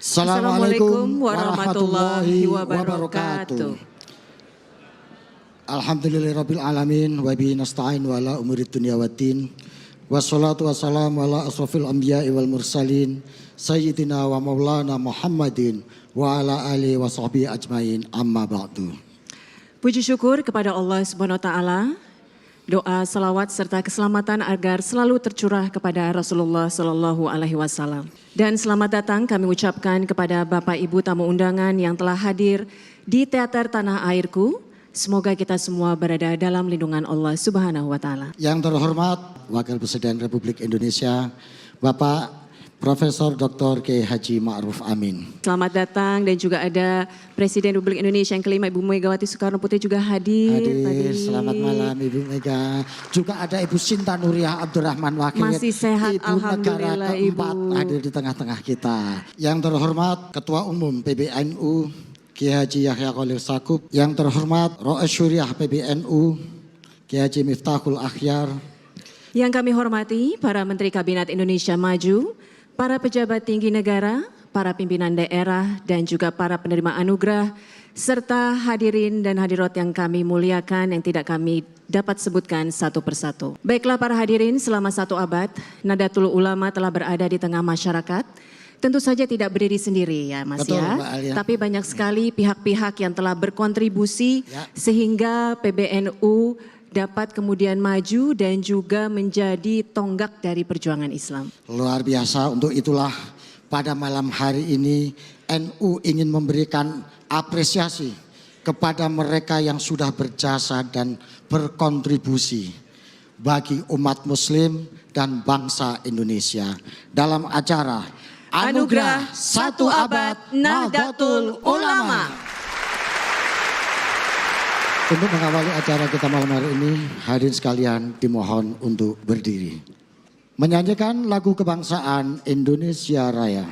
Assalamualaikum warahmatullahi wabarakatuh. Alhamdulillahirabbil alamin wa bihi nasta'in wa ala umuri dunya waddin. Wassalatu wassalamu ala asrofil anbiya'i wal mursalin sayyidina wa maulana Muhammadin wa ala alihi wa sahbihi ajmain, amma ba'du. Puji syukur kepada Allah Subhanahu wa taala. Doa, salawat serta keselamatan agar selalu tercurah kepada Rasulullah Sallallahu Alaihi Wasallam. Dan selamat datang kami ucapkan kepada Bapak Ibu tamu undangan yang telah hadir di Teater Tanah Airku. Semoga kita semua berada dalam lindungan Allah Subhanahu wa taala. Yang terhormat Wakil Presiden Republik Indonesia Bapak Profesor Dr. Kiai Haji Ma'ruf Amin. Selamat datang, dan juga ada Presiden Republik Indonesia yang kelima Ibu Megawati Soekarno Putri juga hadir. Selamat malam Ibu Mega. Juga ada Ibu Sinta Nuriyah Abdurrahman Wakil. Masih sehat, Ibu alhamdulillah negara keempat Ibu. hadir di tengah-tengah kita. Yang terhormat Ketua Umum PBNU Kiai Haji Yahya Khalil Stakuf. Yang terhormat Rois Syuriah PBNU Kiai Haji Miftahul Akhyar. Yang kami hormati para Menteri Kabinet Indonesia Maju, para pejabat tinggi negara, para pimpinan daerah, dan juga para penerima anugerah, serta hadirin dan hadirat yang kami muliakan yang tidak kami dapat sebutkan satu persatu. Baiklah para hadirin, selama 1 abad, Nahdlatul Ulama telah berada di tengah masyarakat. Tentu saja tidak berdiri sendiri ya Mas. Betul, ya. Mbak Alia. Tapi banyak sekali pihak-pihak yang telah berkontribusi sehingga PBNU dapat kemudian maju dan juga menjadi tonggak dari perjuangan Islam. Luar biasa, untuk itulah pada malam hari ini NU ingin memberikan apresiasi kepada mereka yang sudah berjasa dan berkontribusi bagi umat muslim dan bangsa Indonesia dalam acara Anugerah 1 Abad Nahdlatul Ulama. Untuk mengawali acara kita malam hari ini, hadirin sekalian dimohon untuk berdiri. Menyanyikan lagu kebangsaan Indonesia Raya.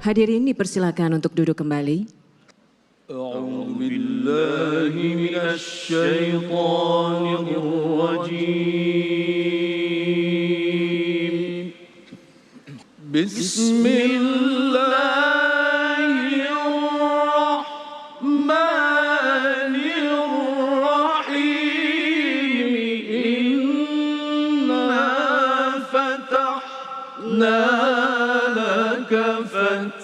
Hadirin dipersilakan untuk duduk kembali. أعوذ بالله من الشيطان الرجيم بسم الله الرحمن الرحيم إنا فتحنا لك فتحا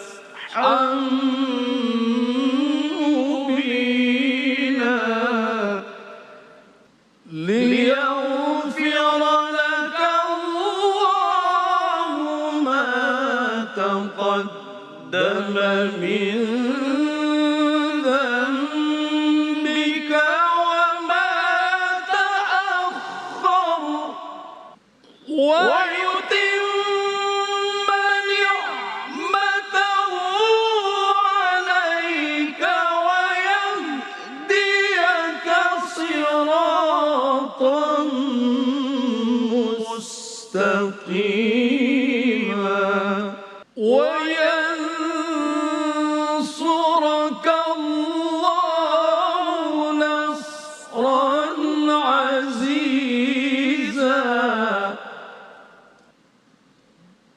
ليغفر لك الله ما تقدم من ذنبك وما تأخر ويتم وينصرك الله نصرا عزيزا.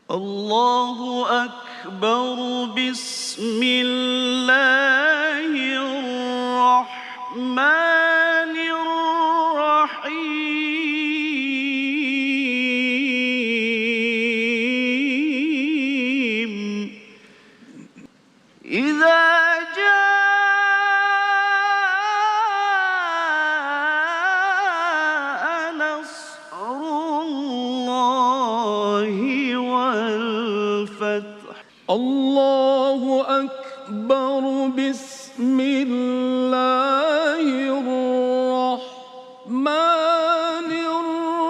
الله أكبر. بسم الله الرحمن الرحيم. إذا جاء نصر الله والفتح. الله أكبر. بسم الله الرحمن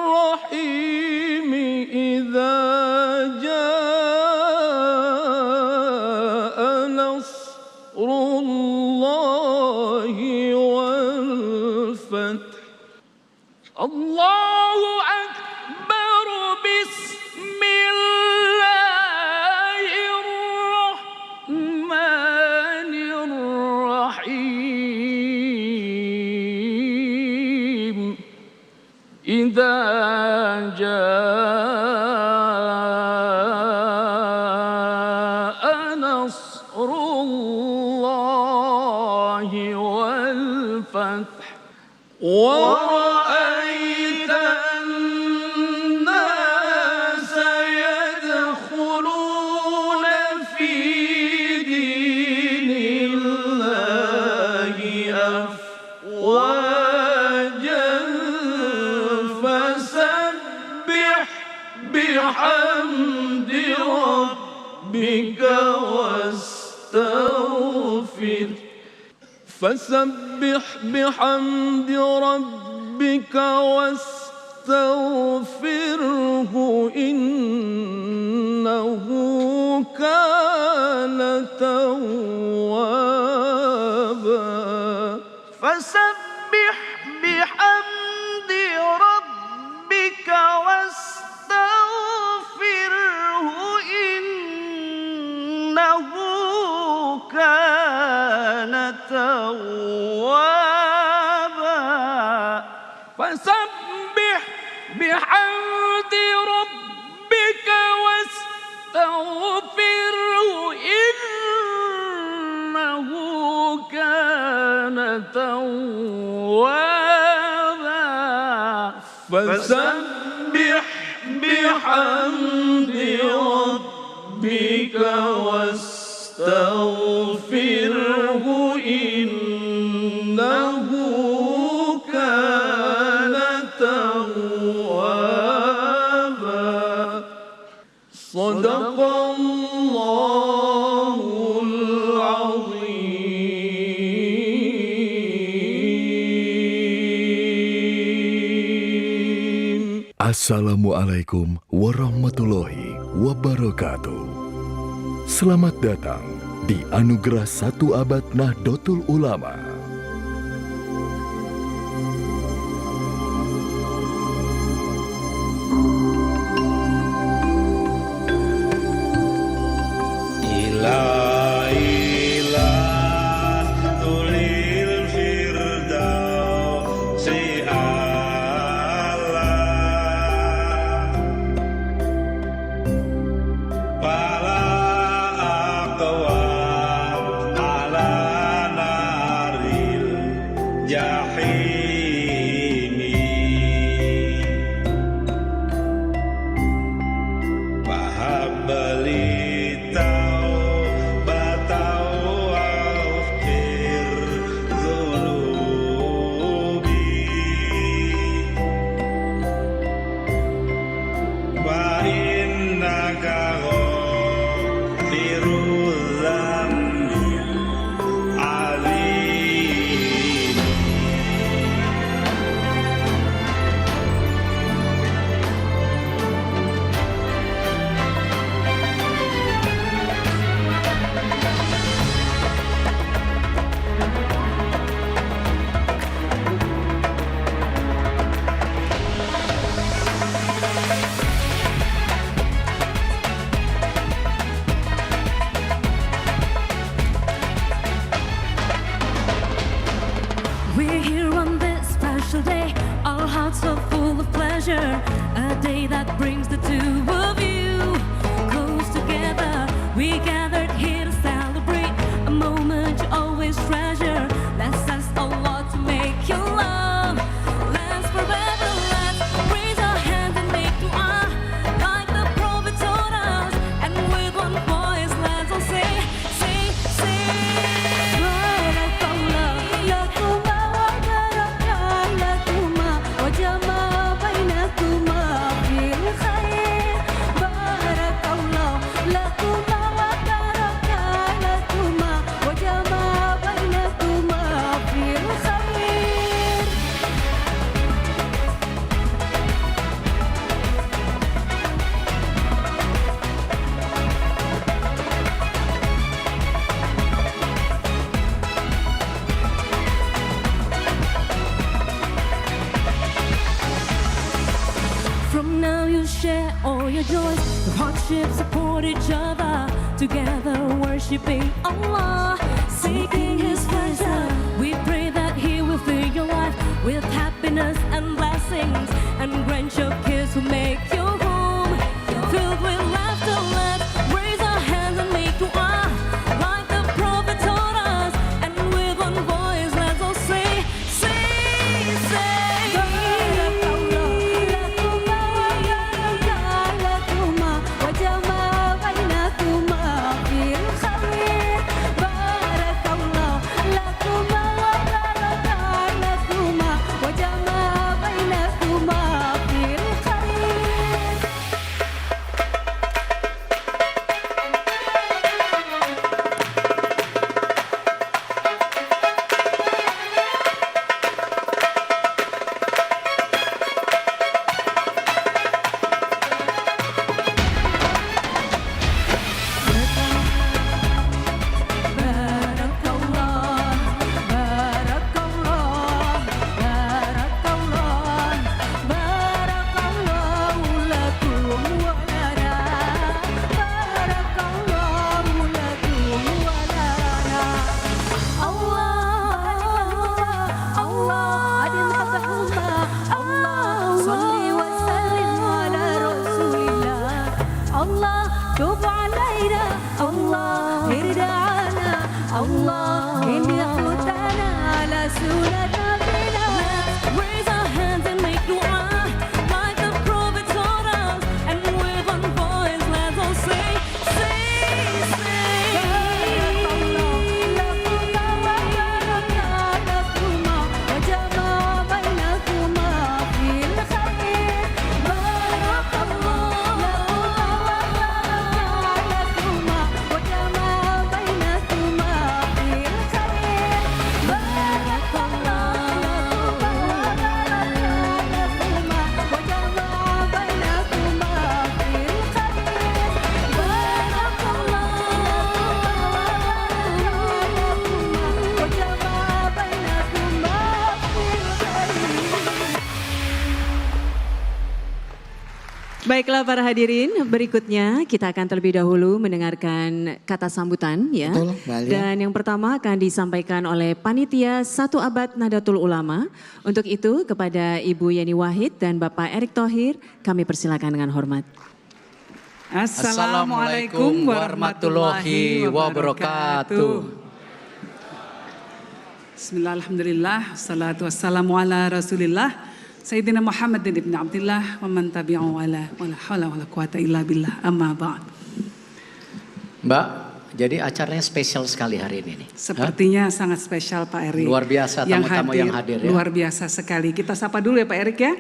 الرحيم. إذا جاء نصر الله والفتح. الله أكبر. بسم الله الرحمن الرحيم. إذا جاء نصر الله والفتح ورأيت الناس يدخلون في دين الله أفواجا فسبح بحمد ربك واستغفر. فسبح بحمد ربك واستغفره إنه كان توابا. فسبح بحمد ربك واستغفره إنه كان توابا. فسبح بحمد ربك واستغفره إنه كان توابا. فسبح بحمد ربك واستغفره إنه كان توابا. صدق الله العظيم. Assalamualaikum warahmatullahi wabarakatuh. Selamat datang di Anugerah 1 Abad Nahdlatul Ulama. treasure, a day that brings the two of you close together. We gathered here to celebrate a moment you always treasure. Let's ask Allah to make your love last forever. Let's raise our hands and make dua like the Prophet taught us, and with one voice let's all say. Barakallah lakuma wa barakah lakuma wa jama'a bainakuma fil khair. Barakallah lakuma wa barakah lakuma wa jama'a bainakuma fil khair. From now you share all your joys, your hardships, support each other, together worshiping Allah, seeking His pleasure. We pray that He will fill your life with happiness and blessings, and grant your kids will make your home filled with laughter. Let's raise our hands and make dua like the Prophet taught us, and with one voice let's all say. Raise our hands and make dua like the Prophet taught us, and with one voice let's all say. Baiklah para hadirin, berikutnya kita akan terlebih dahulu mendengarkan kata sambutan ya. Betul, Mbak Alia. Dan yang pertama akan disampaikan oleh Panitia 1 Abad Nahdlatul Ulama. Untuk itu kepada Ibu Yeni Wahid dan Bapak Erick Thohir kami persilakan dengan hormat. Assalamualaikum warahmatullahi wabarakatuh. Bismillah, alhamdulillah, salatu wassalamu ala rasulillah Sayyidina Muhammad ibn Abdullah wa man tabi'ahu wala hawla wala quwata illa billah, amma ba'd. Mbak, jadi acaranya spesial sekali hari ini nih. Sepertinya sangat spesial Pak Erik. Luar biasa tamu-tamu yang hadir ya. Luar biasa sekali. Kita sapa dulu ya Pak Erik ya.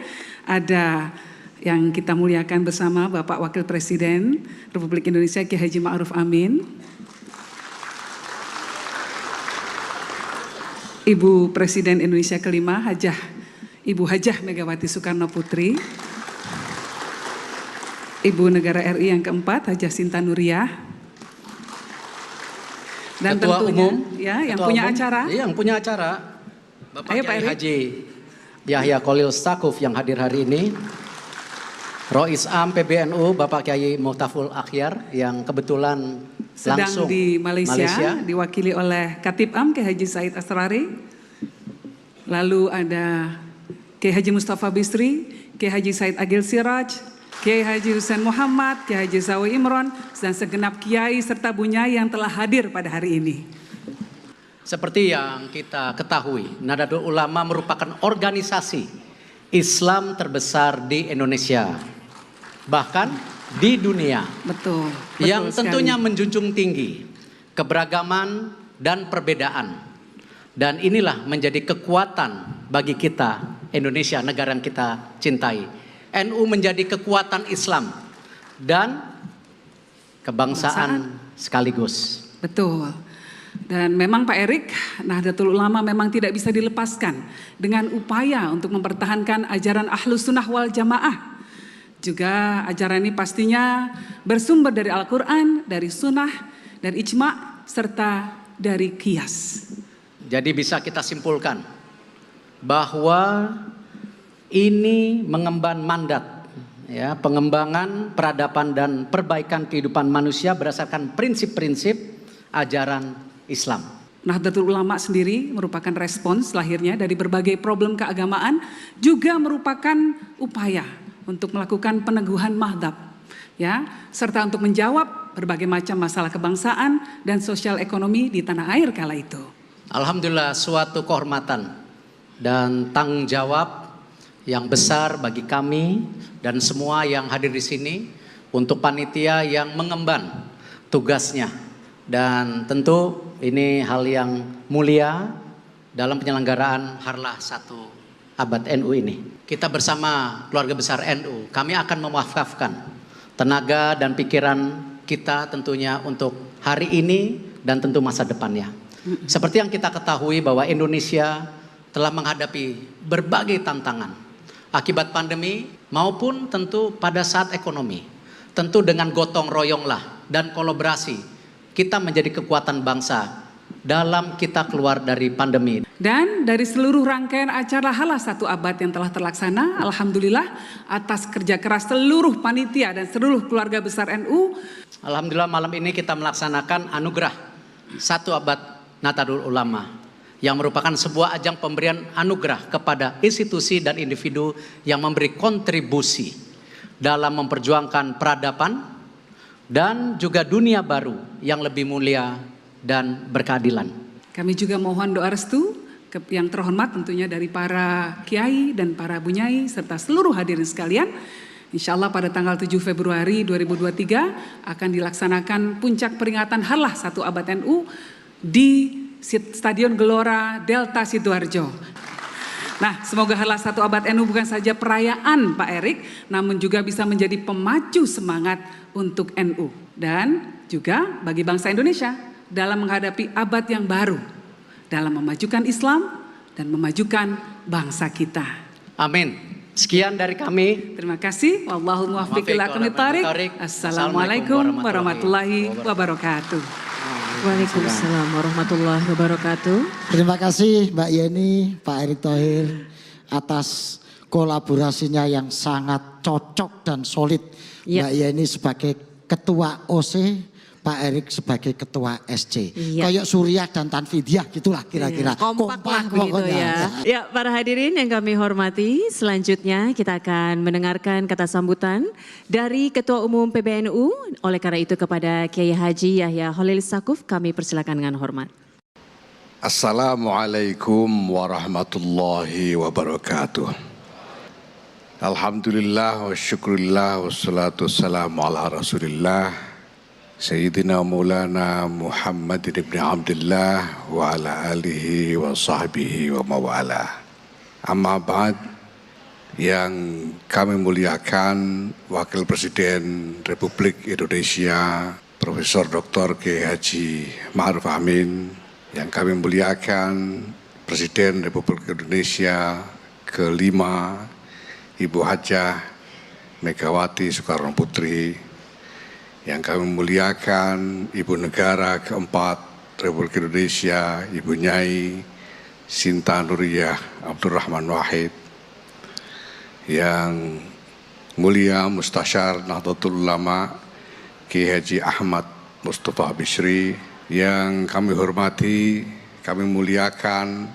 Ada yang kita muliakan bersama Bapak Wakil Presiden Republik Indonesia Kiai Haji Ma'ruf Amin. Ibu Presiden Indonesia kelima Ibu Hajah Megawati Soekarno Putri. Ibu Negara RI yang keempat Hajah Sinta Nuriyah. Dan Ketua tentunya Umum, ya yang Ketua punya Umum, acara. Iya, yang punya acara. Bapak Ayo, Pak Kiai Erik. Haji Yahya Khalil Stakuf yang hadir hari ini. Rois Am PBNU Bapak Kiai Muhtaful Akhyar yang kebetulan Sedang langsung di Malaysia, diwakili oleh Khatib Am Kiai Haji Said Asrari. Lalu ada Kiai Haji Mustafa Bisri, Kiai Haji Said Agil Siraj, Kiai Haji Husain Muhammad, Kiai Haji Zawi Imron, dan segenap kiai serta bunyai yang telah hadir pada hari ini. Seperti yang kita ketahui, Nahdlatul Ulama merupakan organisasi Islam terbesar di Indonesia, bahkan di dunia. Betul. Yang sekali. tentunya menjunjung tinggi keberagaman dan perbedaan. Dan inilah menjadi kekuatan bagi kita, Indonesia, negara yang kita cintai. NU menjadi kekuatan Islam dan kebangsaan sekaligus. Betul. Dan memang Pak Erik, Nahdlatul Ulama memang tidak bisa dilepaskan dengan upaya untuk mempertahankan ajaran Ahlus Sunnah wal Jamaah. Juga ajaran ini pastinya bersumber dari Al-Quran, dari Sunnah, dari Ijma', serta dari Qiyas. Jadi bisa kita simpulkan bahwa ini mengemban mandat, ya, pengembangan peradaban dan perbaikan kehidupan manusia berdasarkan prinsip-prinsip ajaran Islam. Nahdlatul Ulama sendiri merupakan respons lahirnya dari berbagai problem keagamaan, juga merupakan upaya untuk melakukan peneguhan mazhab, ya, serta untuk menjawab berbagai macam masalah kebangsaan dan sosial ekonomi di tanah air kala itu. Alhamdulillah, suatu kehormatan dan tanggung jawab yang besar bagi kami dan semua yang hadir di sini untuk panitia yang mengemban tugasnya. Dan tentu ini hal yang mulia dalam penyelenggaraan Harlah 1 Abad NU ini. Kita bersama keluarga besar NU, kami akan mewakafkan tenaga dan pikiran kita tentunya untuk hari ini dan tentu masa depannya. Seperti yang kita ketahui bahwa Indonesia telah menghadapi berbagai tantangan akibat pandemi maupun tentu pada saat ekonomi. Tentu dengan gotong royonglah dan kolaborasi kita menjadi kekuatan bangsa dalam kita keluar dari pandemi. Dan dari seluruh rangkaian acara Harlah 1 Abad yang telah terlaksana, alhamdulillah atas kerja keras seluruh panitia dan seluruh keluarga besar NU. Alhamdulillah malam ini kita melaksanakan anugerah 1 Abad Nahdlatul Ulama yang merupakan sebuah ajang pemberian anugerah kepada institusi dan individu yang memberi kontribusi dalam memperjuangkan peradaban dan juga dunia baru yang lebih mulia dan berkeadilan. Kami juga mohon doa restu yang terhormat tentunya dari para kiai dan para bunyai serta seluruh hadirin sekalian. Insya Allah pada tanggal 7 Februari 2023 akan dilaksanakan puncak peringatan Harlah 1 Abad NU di Stadion Gelora Delta Sidoarjo. Nah, semoga Harlah 1 Abad NU bukan saja perayaan Pak Erik, namun juga bisa menjadi pemacu semangat untuk NU dan juga bagi bangsa Indonesia dalam menghadapi abad yang baru, dalam memajukan Islam dan memajukan bangsa kita. Amin. Sekian dari kami. Terima kasih. Wallahul muwaffiq ila aqwamit thoriq. Assalamualaikum warahmatullahi wabarakatuh. Waalaikumsalam warahmatullahi wabarakatuh. Terima kasih Mbak Yeni, Pak Erick Thohir atas kolaborasinya yang sangat cocok dan solid. Ya. Mbak Yeni sebagai Ketua OC, Pak Erick sebagai Ketua SC. Iya. Kayak Suriah dan Tanfidiah gitulah kira-kira. Kompak lah begitu pokoknya. ya. Ya, para hadirin yang kami hormati, selanjutnya kita akan mendengarkan kata sambutan dari Ketua Umum PBNU. Oleh karena itu kepada Kiai Haji Yahya Khalil Stakuf kami persilakan dengan hormat. Assalamualaikum warahmatullahi wabarakatuh. Alhamdulillah wa syukurillah wassalatu wassalamu ala rasulillah Sayyidina Maulana Muhammad ibn Abdullah wa ala alihi wa sahbihi wa mawala. Amma ba'd, yang kami muliakan Wakil Presiden Republik Indonesia Profesor Dr. Kiai Haji Ma'ruf Amin, yang kami muliakan Presiden Republik Indonesia kelima Ibu Hajah Megawati Soekarno Putri, yang kami muliakan Ibu Negara keempat Republik Indonesia, Ibu Nyai Sinta Nuriyah Abdurrahman Wahid, yang mulia Mustasyar Nahdlatul Ulama Kiai Haji Ahmad Mustafa Bishri, yang kami hormati, kami muliakan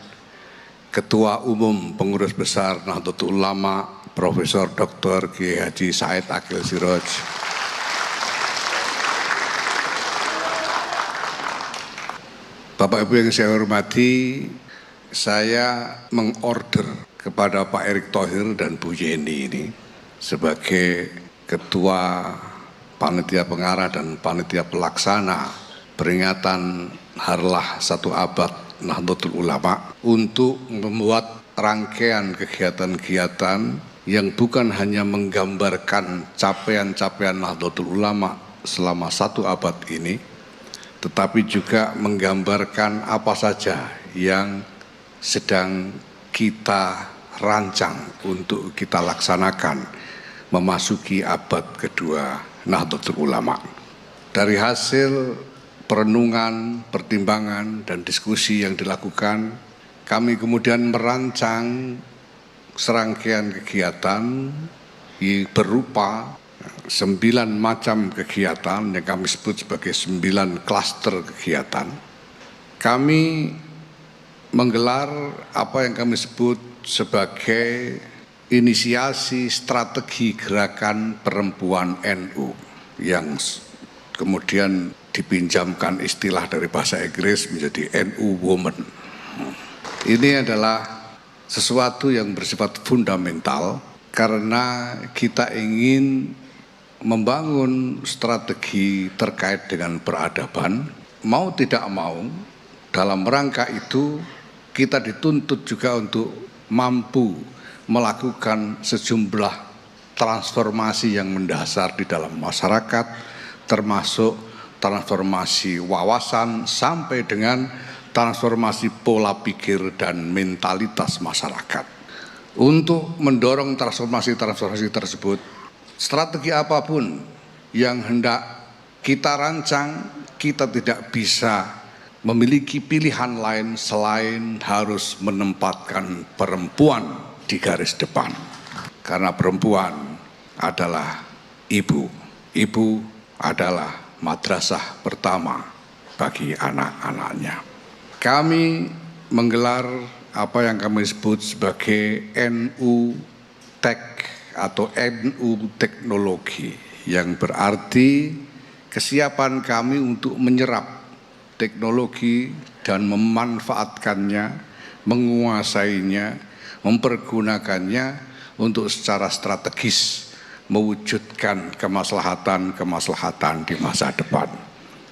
Ketua Umum Pengurus Besar Nahdlatul Ulama Profesor Dr. Kiai Haji Said Akil Siraj, Bapak Ibu yang saya hormati, saya mengorder kepada Pak Erick Thohir dan Bu Yeni ini sebagai Ketua Panitia Pengarah dan Panitia Pelaksana peringatan Harlah 1 Abad Nahdlatul Ulama untuk membuat rangkaian kegiatan-kegiatan yang bukan hanya menggambarkan capaian-capaian Nahdlatul Ulama selama 1 abad ini, tetapi juga menggambarkan apa saja yang sedang kita rancang untuk kita laksanakan memasuki abad kedua Nahdlatul Ulama. Dari hasil perenungan, pertimbangan, dan diskusi yang dilakukan, kami kemudian merancang serangkaian kegiatan berupa 9 macam kegiatan yang kami sebut sebagai 9 klaster kegiatan. Kami menggelar apa yang kami sebut sebagai inisiasi strategi gerakan perempuan NU yang kemudian dipinjamkan istilah dari bahasa Inggris menjadi NU Women. Ini adalah sesuatu yang bersifat fundamental karena kita ingin membangun strategi terkait dengan peradaban. Mau tidak mau, dalam rangka itu kita dituntut juga untuk mampu melakukan sejumlah transformasi yang mendasar di dalam masyarakat, termasuk transformasi wawasan sampai dengan transformasi pola pikir dan mentalitas masyarakat. Untuk mendorong transformasi tersebut, strategi apapun yang hendak kita rancang, kita tidak bisa memiliki pilihan lain selain harus menempatkan perempuan di garis depan. Karena perempuan adalah ibu. Ibu adalah madrasah pertama bagi anak-anaknya. Kami menggelar apa yang kami sebut sebagai NU Tech atau NU Teknologi, yang berarti kesiapan kami untuk menyerap teknologi dan memanfaatkannya, menguasainya, mempergunakannya untuk secara strategis mewujudkan kemaslahatan di masa depan.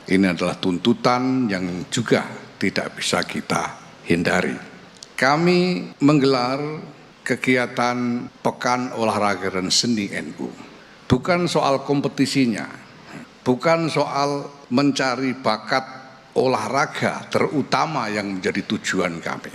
Ini adalah tuntutan yang juga tidak bisa kita hindari. Kami menggelar kegiatan Pekan Olahraga dan Seni NU. Bukan soal kompetisinya, bukan soal mencari bakat olahraga terutama yang menjadi tujuan kami.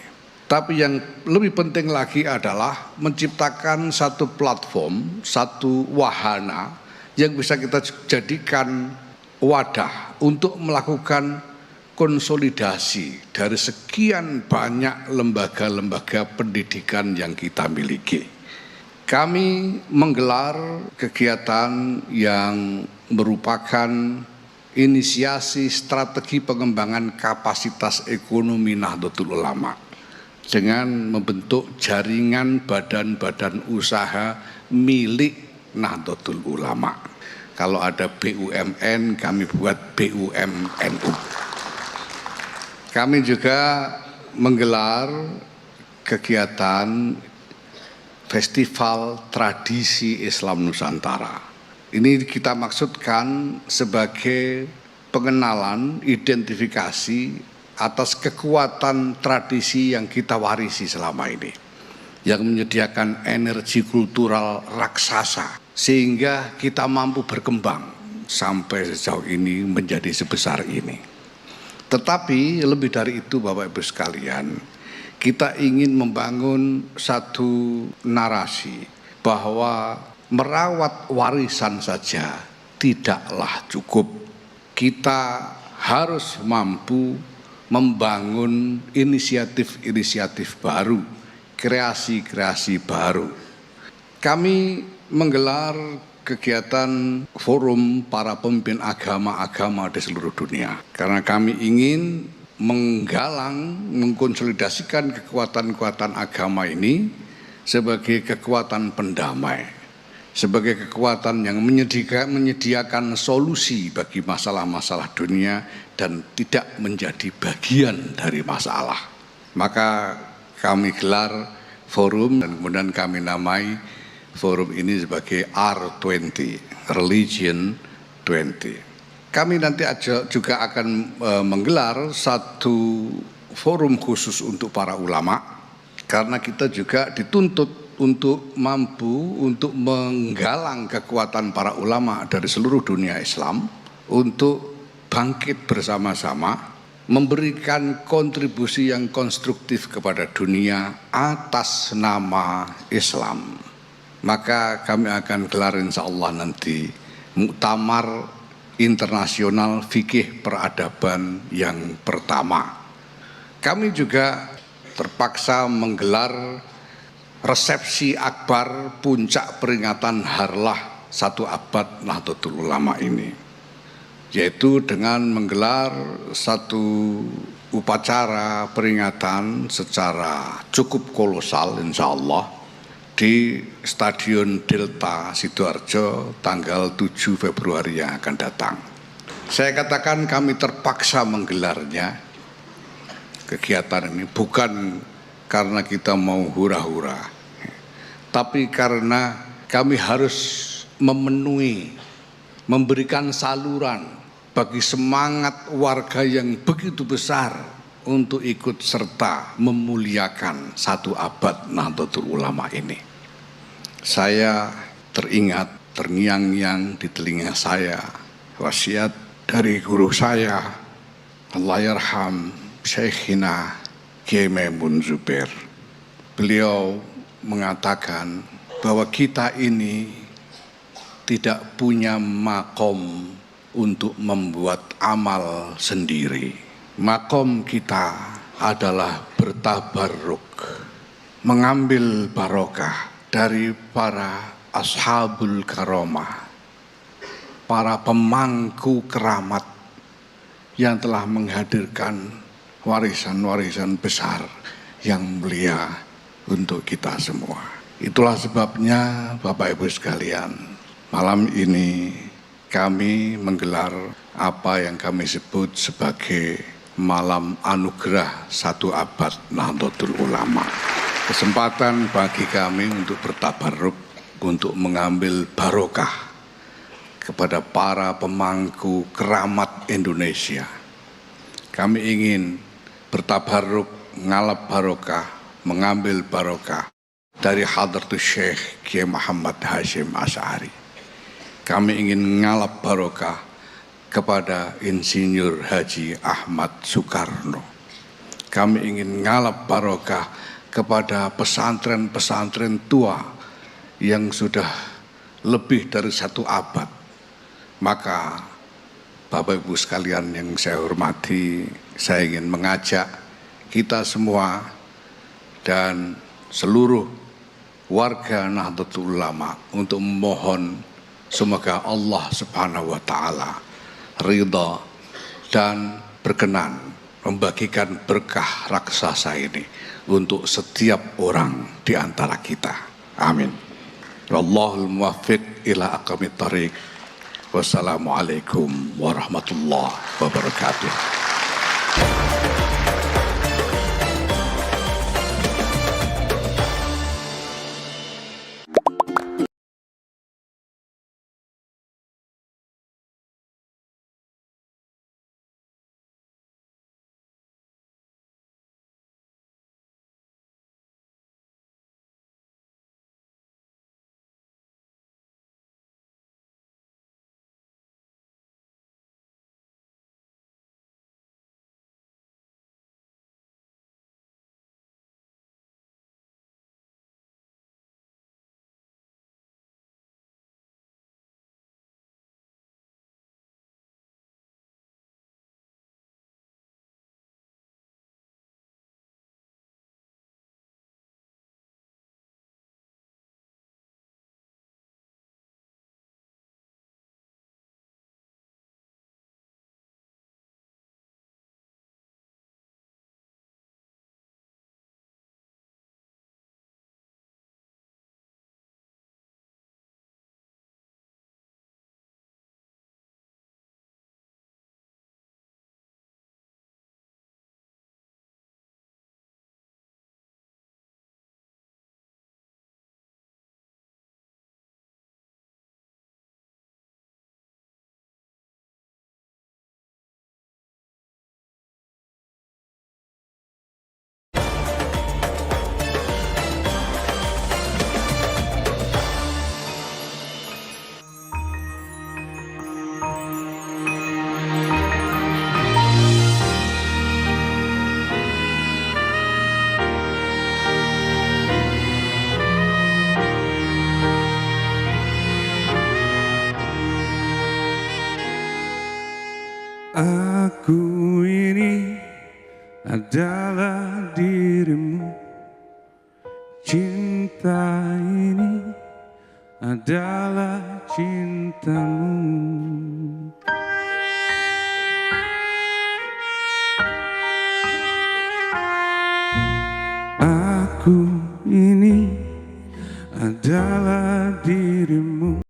Tapi yang lebih penting lagi adalah menciptakan satu platform, satu wahana yang bisa kita jadikan wadah untuk melakukan konsolidasi dari sekian banyak lembaga-lembaga pendidikan yang kita miliki. Kami menggelar kegiatan yang merupakan inisiasi strategi pengembangan kapasitas ekonomi Nahdlatul Ulama dengan membentuk jaringan badan-badan usaha milik Nahdlatul Ulama. Kalau ada BUMN, kami buat BUMNU. Kami juga menggelar kegiatan Festival Tradisi Islam Nusantara. Ini kita maksudkan sebagai pengenalan, identifikasi atas kekuatan tradisi yang kita warisi selama ini, yang menyediakan energi kultural raksasa sehingga kita mampu berkembang sampai sejauh ini menjadi sebesar ini. Tetapi lebih dari itu Bapak Ibu sekalian, kita ingin membangun satu narasi bahwa merawat warisan saja tidaklah cukup. Kita harus mampu membangun inisiatif-inisiatif baru, kreasi-kreasi baru. Kami menggelar kegiatan forum para pemimpin agama-agama di seluruh dunia. Karena kami ingin menggalang, mengkonsolidasikan kekuatan-kekuatan agama ini sebagai kekuatan pendamai, sebagai kekuatan yang menyediakan solusi bagi masalah-masalah dunia dan tidak menjadi bagian dari masalah. Maka kami gelar forum dan kemudian kami namai forum ini sebagai R20, Religion 20. Kami nanti juga akan menggelar satu forum khusus untuk para ulama, karena kita juga dituntut untuk mampu untuk menggalang kekuatan para ulama dari seluruh dunia Islam untuk bangkit bersama-sama, memberikan kontribusi yang konstruktif kepada dunia atas nama Islam. Maka kami akan gelar insya Allah nanti Muktamar Internasional Fikih Peradaban yang pertama. Kami juga terpaksa menggelar resepsi akbar puncak peringatan harlah 1 abad Nahdlatul Ulama ini, yaitu dengan menggelar satu upacara peringatan secara cukup kolosal insya Allah di Stadion Delta Sidoarjo tanggal 7 Februari yang akan datang. Saya katakan kami terpaksa menggelarnya kegiatan ini bukan karena kita mau hura-hura, tapi karena kami harus memberikan saluran bagi semangat warga yang begitu besar untuk ikut serta memuliakan 1 abad Nahdlatul Ulama ini. Saya teringat, terngiang-ngiang di telinga saya wasiat dari guru saya, Allahyarham Syekhina Kiai Maimun Zubair. Beliau mengatakan bahwa kita ini tidak punya makom untuk membuat amal sendiri. Makom kita adalah bertabarruk, mengambil barokah dari para ashabul karamah, para pemangku keramat yang telah menghadirkan warisan-warisan besar yang mulia untuk kita semua. Itulah sebabnya Bapak Ibu sekalian, malam ini kami menggelar apa yang kami sebut sebagai malam anugerah 1 abad Nahdlatul Ulama. Kesempatan bagi kami untuk bertabarruk, untuk mengambil barokah kepada para pemangku keramat Indonesia. Kami ingin bertabarruk, ngalap barokah, mengambil barokah dari Hadratus Syekh Kiai Muhammad Hasyim Asy'ari. Kami ingin ngalap barokah kepada Insinyur Haji Ahmad Soekarno. Kami ingin ngalap barokah kepada pesantren-pesantren tua yang sudah lebih dari 1 abad. Maka Bapak Ibu sekalian yang saya hormati, saya ingin mengajak kita semua dan seluruh warga Nahdlatul Ulama untuk memohon semoga Allah Subhanahu wa taala ridha dan berkenan membagikan berkah raksasa ini untuk setiap orang di antara kita. Amin. Wallahul muwaffiq ila aqwamit thariq. Wassalamualaikum warahmatullahi wabarakatuh. Aku ini adalah dirimu, cinta ini adalah cintamu. Aku ini adalah dirimu.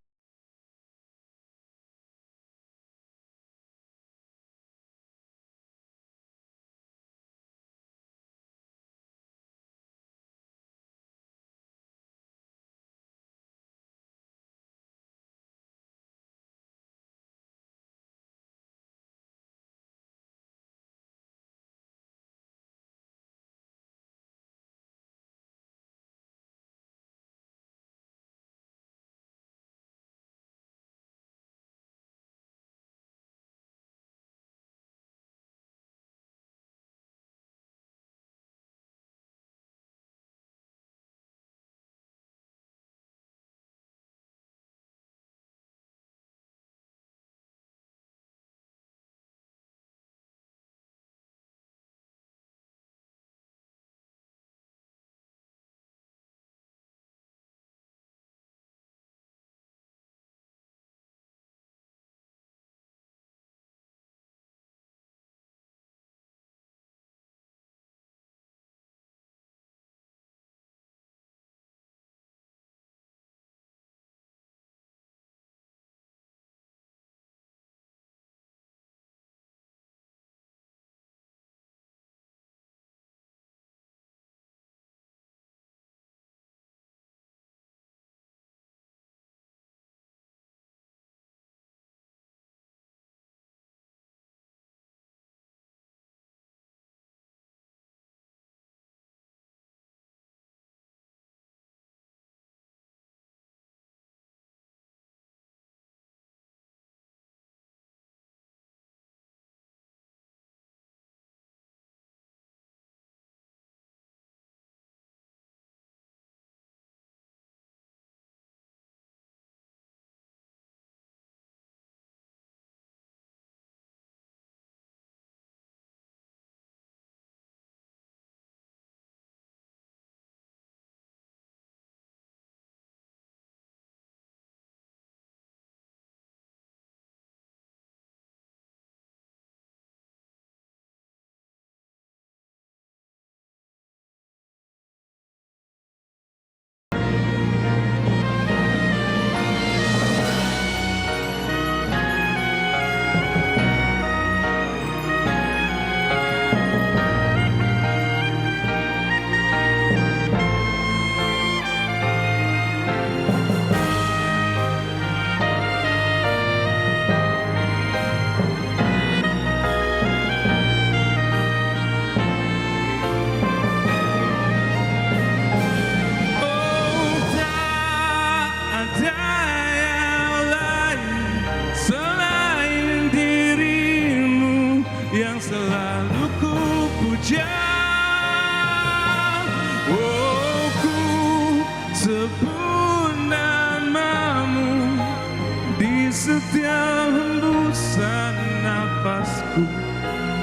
Setiap hembusan nafasku,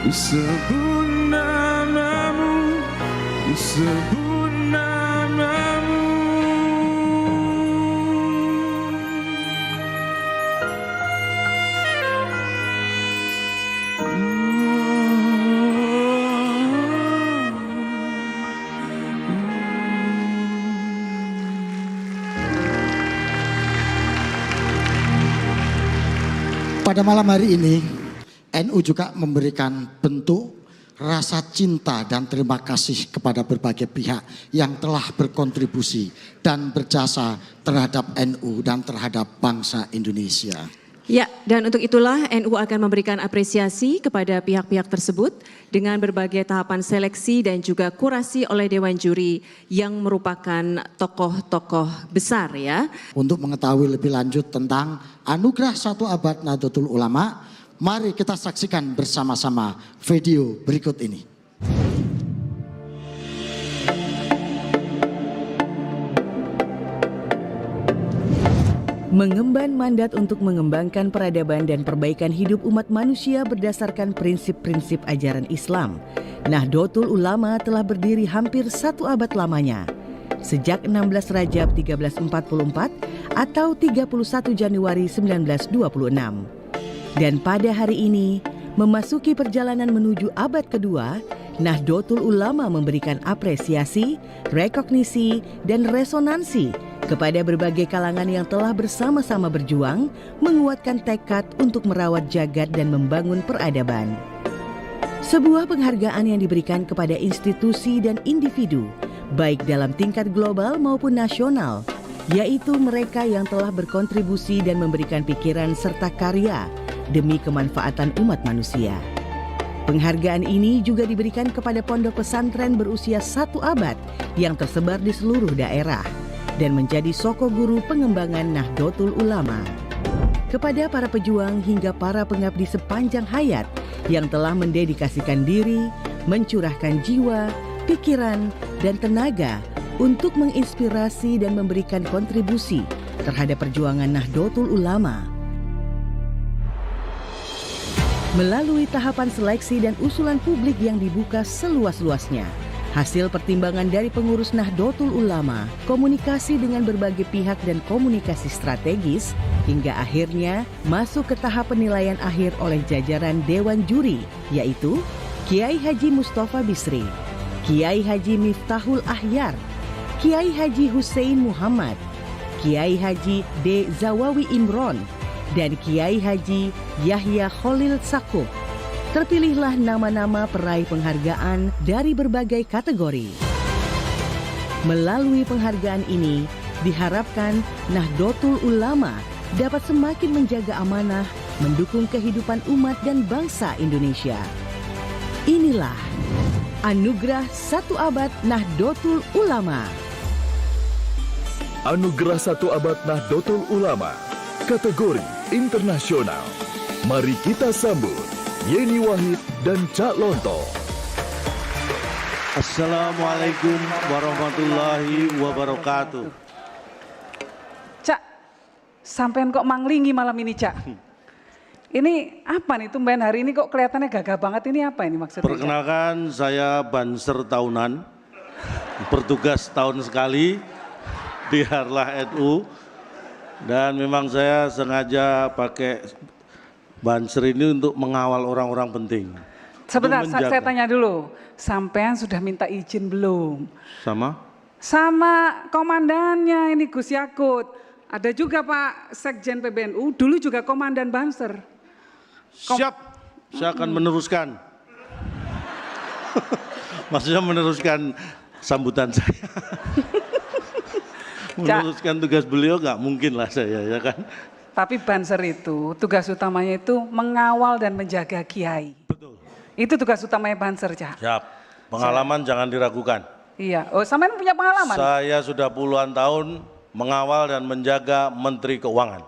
ku sebut namamu, ku sebut namamu. Pada malam hari ini, NU juga memberikan bentuk rasa cinta dan terima kasih kepada berbagai pihak yang telah berkontribusi dan berjasa terhadap NU dan terhadap bangsa Indonesia. Ya, dan untuk itulah NU akan memberikan apresiasi kepada pihak-pihak tersebut dengan berbagai tahapan seleksi dan juga kurasi oleh Dewan Juri yang merupakan tokoh-tokoh besar ya. Untuk mengetahui lebih lanjut tentang Anugerah 1 Abad Nahdlatul Ulama, mari kita saksikan bersama-sama video berikut ini. Mengemban mandat untuk mengembangkan peradaban dan perbaikan hidup umat manusia berdasarkan prinsip-prinsip ajaran Islam, Nahdlatul Ulama telah berdiri hampir 1 abad lamanya. Sejak 16 Rajab 1344 atau 31 Januari 1926. Dan pada hari ini, memasuki perjalanan menuju abad kedua, Nahdlatul Ulama memberikan apresiasi, rekognisi, dan resonansi kepada berbagai kalangan yang telah bersama-sama berjuang, menguatkan tekad untuk merawat jagat dan membangun peradaban. Sebuah penghargaan yang diberikan kepada institusi dan individu, baik dalam tingkat global maupun nasional, yaitu mereka yang telah berkontribusi dan memberikan pikiran serta karya demi kemanfaatan umat manusia. Penghargaan ini juga diberikan kepada pondok pesantren berusia 1 abad yang tersebar di seluruh daerah dan menjadi soko guru pengembangan Nahdlatul Ulama. Kepada para pejuang hingga para pengabdi sepanjang hayat yang telah mendedikasikan diri, mencurahkan jiwa, pikiran, dan tenaga untuk menginspirasi dan memberikan kontribusi terhadap perjuangan Nahdlatul Ulama. Melalui tahapan seleksi dan usulan publik yang dibuka seluas-luasnya, hasil pertimbangan dari pengurus Nahdlatul Ulama, komunikasi dengan berbagai pihak dan komunikasi strategis, hingga akhirnya masuk ke tahap penilaian akhir oleh jajaran Dewan Juri, yaitu Kiai Haji Mustafa Bisri, Kiai Haji Miftahul Ahyar, Kiai Haji Hussein Muhammad, Kiai Haji D. Zawawi Imron, dan Kiai Haji Yahya Khalil Sakuf. Terpilihlah nama-nama peraih penghargaan dari berbagai kategori. Melalui penghargaan ini, diharapkan Nahdlatul Ulama dapat semakin menjaga amanah, mendukung kehidupan umat dan bangsa Indonesia. Inilah Anugerah 1 Abad Nahdlatul Ulama. Anugerah 1 Abad Nahdlatul Ulama, kategori internasional. Mari kita sambut Yeni Wahid dan Cak Lonto. Assalamualaikum warahmatullahi wabarakatuh. Cak, sampean kok manglingi malam ini, Cak? Ini apa nih tumben hari ini kok kelihatannya gagah banget, ini apa ini maksudnya? Perkenalkan, saya Banser tahunan, bertugas tahun sekali di Harlah NU, dan memang saya sengaja pakai Banser ini untuk mengawal orang-orang penting. Sebentar, saya tanya dulu, sampean sudah minta izin belum? Sama komandannya ini Gus Yakut. Ada juga Pak Sekjen PBNU, dulu juga komandan Banser. Siap, saya akan meneruskan. Maksudnya meneruskan sambutan saya. Meneruskan tugas beliau nggak mungkin lah saya, ya kan. Tapi Banser itu tugas utamanya itu mengawal dan menjaga kiai. Betul. Itu tugas utamanya Banser, Cak. Siap. Pengalaman jangan diragukan. Iya. Oh, sampean punya pengalaman? Saya sudah puluhan tahun mengawal dan menjaga Menteri Keuangan.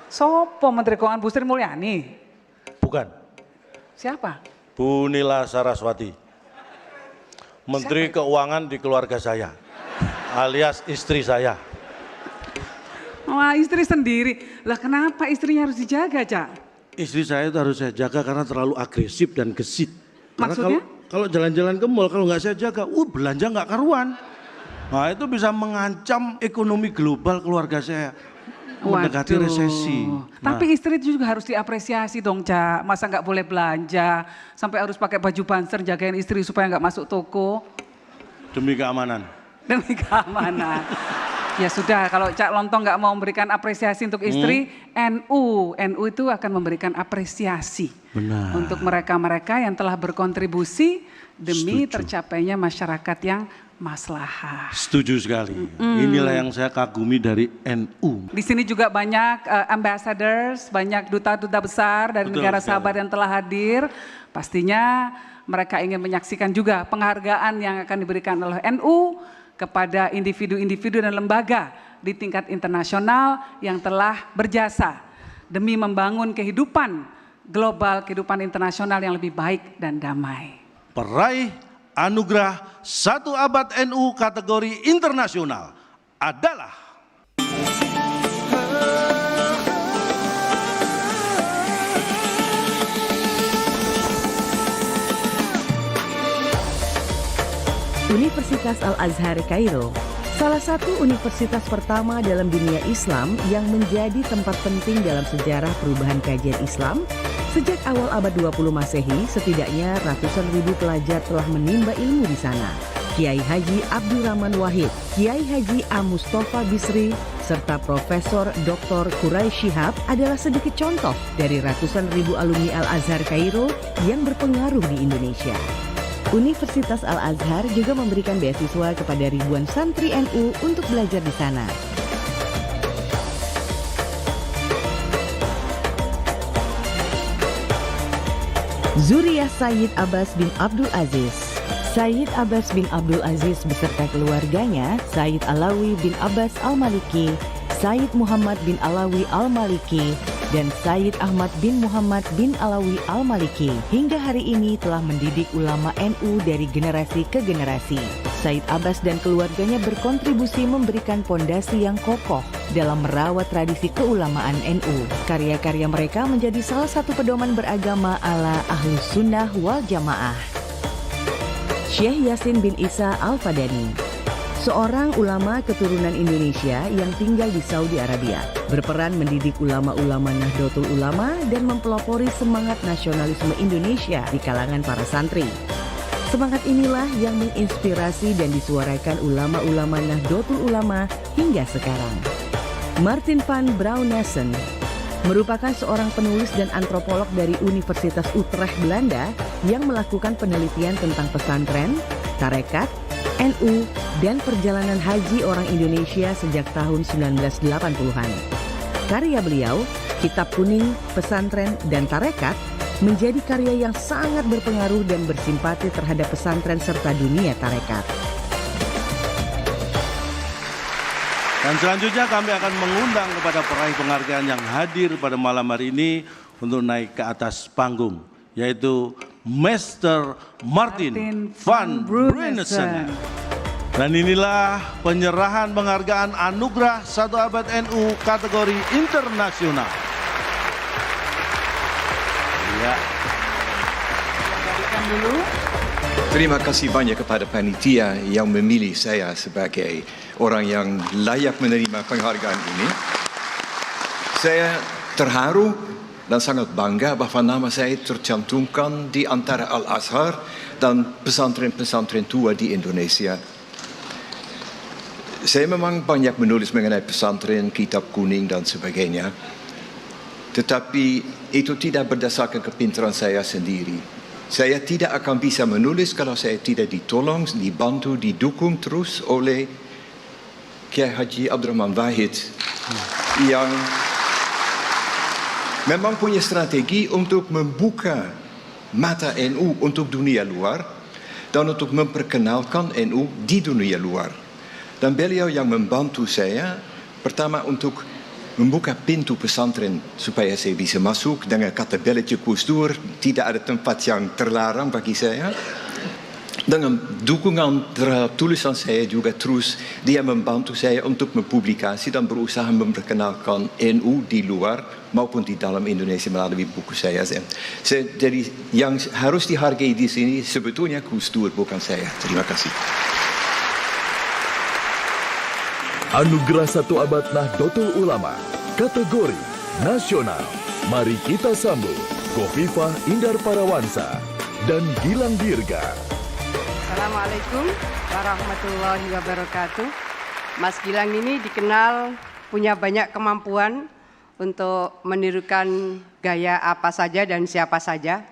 Sopo Menteri Keuangan, Bu Sri Mulyani? Bukan. Siapa? Bu Nila Saraswati. Menteri Keuangan di keluarga saya, alias istri saya. Wah, istri sendiri. Lah kenapa istrinya harus dijaga, Cak? Istri saya itu harus saya jaga karena terlalu agresif dan gesit. Maksudnya? Karena kalau jalan-jalan ke mall, kalau nggak saya jaga, belanja nggak karuan. Nah itu bisa mengancam ekonomi global keluarga saya. Mendekati resesi. Tapi istri itu juga harus diapresiasi dong, Cak. Masa nggak boleh belanja, sampai harus pakai baju Banser jagain istri supaya nggak masuk toko. Demi keamanan. Demi keamanan. Ya sudah, kalau Cak Lontong nggak mau memberikan apresiasi untuk istri, NU itu akan memberikan apresiasi. Benar. Untuk mereka-mereka yang telah berkontribusi demi tercapainya masyarakat yang maslahah. Setuju sekali. Inilah yang saya kagumi dari NU. Di sini juga banyak ambassadors, banyak duta-duta besar dari negara sahabat yang telah hadir. Pastinya mereka ingin menyaksikan juga penghargaan yang akan diberikan oleh NU kepada individu-individu dan lembaga di tingkat internasional yang telah berjasa demi membangun kehidupan global, kehidupan internasional yang lebih baik dan damai. Peraih Anugerah 1 Abad NU kategori internasional adalah Universitas Al-Azhar Kairo, salah satu universitas pertama dalam dunia Islam yang menjadi tempat penting dalam sejarah perubahan kajian Islam. Sejak awal abad 20 Masehi, setidaknya ratusan ribu pelajar telah menimba ilmu di sana. Kiai Haji Abdurrahman Wahid, Kiai Haji A. Mustafa Bisri, serta Profesor Dr. Quraisy Shihab adalah sedikit contoh dari ratusan ribu alumni Al-Azhar Kairo yang berpengaruh di Indonesia. Universitas Al-Azhar juga memberikan beasiswa kepada ribuan santri NU untuk belajar di sana. Zuriyah Sayyid Abbas bin Abdul Aziz. Sayyid Abbas bin Abdul Aziz beserta keluarganya, Sayyid Alawi bin Abbas Al-Maliki, Sayyid Muhammad bin Alawi Al-Maliki, dan Sayyid Ahmad bin Muhammad bin Alawi Al-Maliki hingga hari ini telah mendidik ulama NU dari generasi ke generasi. Sayyid Abbas dan keluarganya berkontribusi memberikan pondasi yang kokoh dalam merawat tradisi keulamaan NU. Karya-karya mereka menjadi salah satu pedoman beragama ala Ahlus Sunnah wal Jamaah. Syekh Yasin bin Isa Al-Fadani, seorang ulama keturunan Indonesia yang tinggal di Saudi Arabia, berperan mendidik ulama-ulama Nahdlatul Ulama dan mempelopori semangat nasionalisme Indonesia di kalangan para santri. Semangat inilah yang menginspirasi dan disuarakan ulama-ulama Nahdlatul Ulama hingga sekarang. Martin van Braunesen merupakan seorang penulis dan antropolog dari Universitas Utrecht, Belanda yang melakukan penelitian tentang pesantren, tarekat, NU, dan perjalanan haji orang Indonesia sejak tahun 1980-an. Karya beliau, Kitab Kuning, Pesantren, dan Tarekat, menjadi karya yang sangat berpengaruh dan bersimpati terhadap pesantren serta dunia tarekat. Dan selanjutnya kami akan mengundang kepada peraih penghargaan yang hadir pada malam hari ini untuk naik ke atas panggung, yaitu Master Martin van Braunesen. Dan inilah penyerahan penghargaan Anugerah 1 Abad NU kategori internasional. Ya. Terima kasih banyak kepada panitia yang memilih saya sebagai orang yang layak menerima penghargaan ini. Saya terharu dan sangat bangga bahwa nama saya tercantumkan di antara Al-Azhar dan pesantren-pesantren tua di Indonesia. Saya memang banyak menulis mengenai pesantren, kitab kuning dan sebagainya. Tetapi itu tidak berdasarkan kepintaran saya sendiri. Saya tidak akan bisa menulis kalau saya tidak ditolong, dibantu, didukung terus oleh Kiai Haji Abdurrahman Wahid yang memang punya strategi untuk membuka mata NU untuk dunia luar dan untuk memperkenalkan NU di dunia luar. Dan beliau yang membantu saya pertama untuk membuka pintu pesantren supaya saya bisa masuk dengan kata belletje Gus Dur, tidak ada tempat yang terlarang bagi saya. Dengan dukungan terhadap tulisan saya juga terus dia membantu saya untuk mempublikasi dan berusaha memperkenalkan NU di luar maupun di dalam Indonesia melalui buku saya. Jadi yang harus dihargai di sini sebetulnya Gus Dur, bukan saya. Terima kasih. Anugerah 1 Abad Nahdlatul Ulama, kategori nasional. Mari kita sambut Khofifah Indar Parawansa dan Gilang Dirga. Assalamualaikum warahmatullahi wabarakatuh. Mas Gilang ini dikenal punya banyak kemampuan untuk menirukan gaya apa saja dan siapa saja.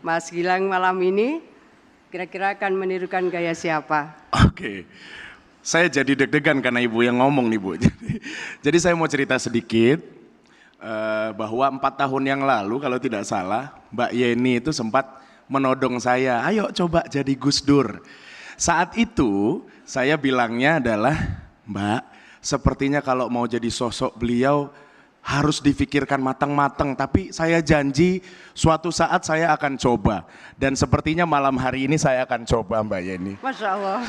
Mas Gilang malam ini kira-kira akan menirukan gaya siapa? Oke. Saya jadi deg-degan karena Ibu yang ngomong nih Bu. Jadi saya mau cerita sedikit bahwa 4 tahun yang lalu kalau tidak salah Mbak Yeni itu sempat menodong saya, ayo coba jadi Gus Dur. Saat itu saya bilangnya adalah, Mbak, sepertinya kalau mau jadi sosok beliau harus difikirkan matang-matang, tapi saya janji suatu saat saya akan coba. Dan sepertinya malam hari ini saya akan coba Mbak Yeni. Masya Allah.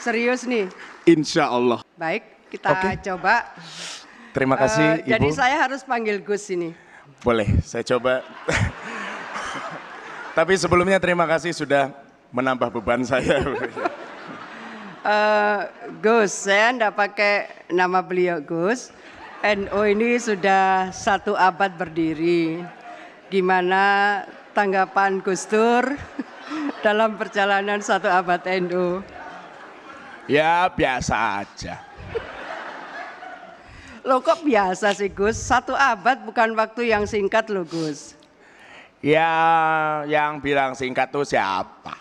Serius nih? Insya Allah. Baik, kita coba. Terima kasih Ibu. Jadi saya harus panggil Gus ini. Boleh, saya coba. Tapi sebelumnya terima kasih sudah menambah beban saya. Gus, saya enggak pakai nama beliau Gus. NU ini sudah 1 abad berdiri. Gimana tanggapan Gus Dur dalam perjalanan 1 abad NU? Ya biasa aja. Loh kok biasa sih Gus? 1 abad bukan waktu yang singkat loh Gus. Ya yang bilang singkat tuh siapa?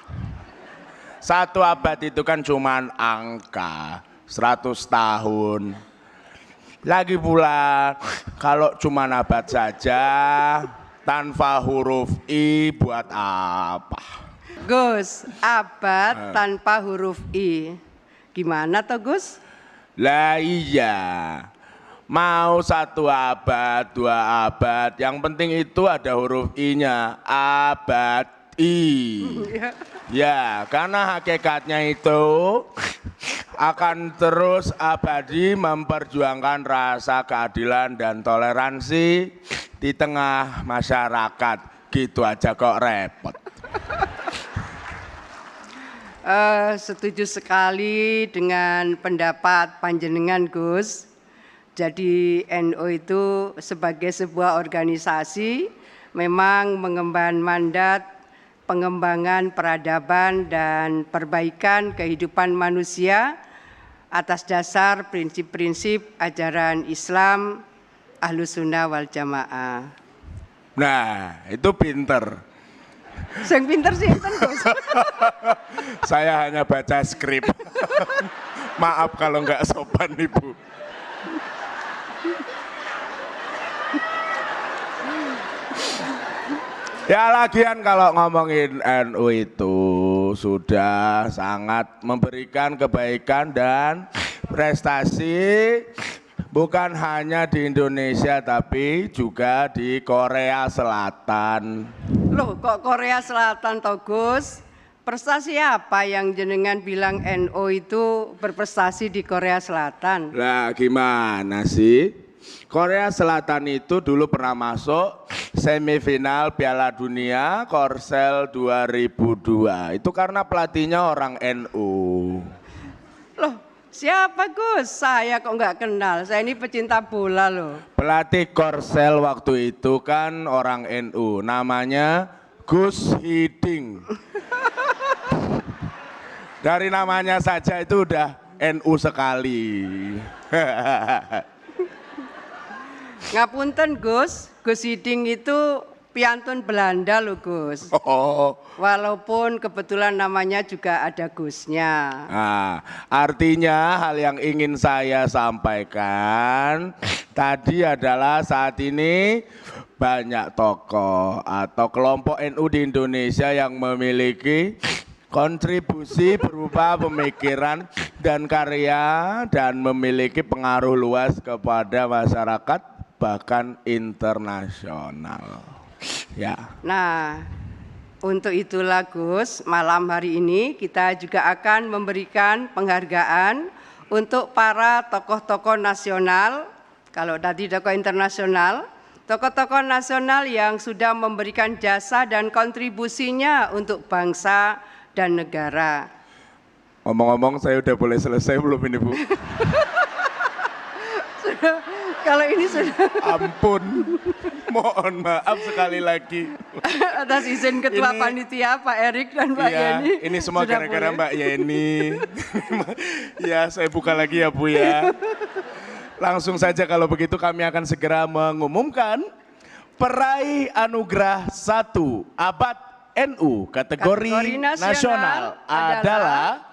1 abad itu kan cuman angka, 100 tahun. Lagi pula kalau cuma abad saja tanpa huruf I buat apa? Gus, abad tanpa huruf I. Gimana toh Gus? Lah iya, mau 1 abad, 2 abad, yang penting itu ada huruf I-nya, abadi. Ya, karena hakikatnya itu akan terus abadi memperjuangkan rasa keadilan dan toleransi di tengah masyarakat. Gitu aja kok repot. Setuju sekali dengan pendapat panjenengan Gus. Jadi NU itu sebagai sebuah organisasi memang mengemban mandat pengembangan peradaban dan perbaikan kehidupan manusia atas dasar prinsip-prinsip ajaran Islam Ahlus Sunnah wal Jamaah. Nah, itu pinter. Sing pinter sih enten Gus. Saya hanya baca skrip. Maaf kalau nggak sopan Ibu. Ya lagian kalau ngomongin NU itu sudah sangat memberikan kebaikan dan prestasi bukan hanya di Indonesia tapi juga di Korea Selatan. Loh kok Korea Selatan toh Gus? Prestasi apa yang jenengan bilang NU itu berprestasi di Korea Selatan? Lah gimana sih? Korea Selatan itu dulu pernah masuk semifinal Piala Dunia Korsel 2002. Itu karena pelatihnya orang NU. Loh, siapa Gus? Saya kok nggak kenal. Saya ini pecinta bola loh. Pelatih Korsel waktu itu kan orang NU. Namanya Gus Hiding. Dari namanya saja itu udah NU sekali. Ngapunten Gus, Gus Hiding itu piantun Belanda loh Gus. Oh. Walaupun kebetulan namanya juga ada Gusnya. Nah, artinya hal yang ingin saya sampaikan tadi adalah saat ini banyak tokoh atau kelompok NU di Indonesia yang memiliki kontribusi berupa pemikiran dan karya dan memiliki pengaruh luas kepada masyarakat bahkan internasional. Ya. Nah, untuk itulah Gus, malam hari ini kita juga akan memberikan penghargaan untuk para tokoh-tokoh nasional, kalau tadi tokoh internasional, tokoh-tokoh nasional yang sudah memberikan jasa dan kontribusinya untuk bangsa dan negara. Ngomong-ngomong saya udah boleh selesai belum ini Bu? Kalau ini sudah. Ampun, mohon maaf sekali lagi. Atas izin Ketua Panitia Pak Erik dan Mbak Yeni. Ini semua gara-gara Mbak Yeni. Ya saya buka lagi ya Bu ya. Langsung saja kalau begitu kami akan segera mengumumkan peraih anugerah 1 abad NU kategori nasional adalah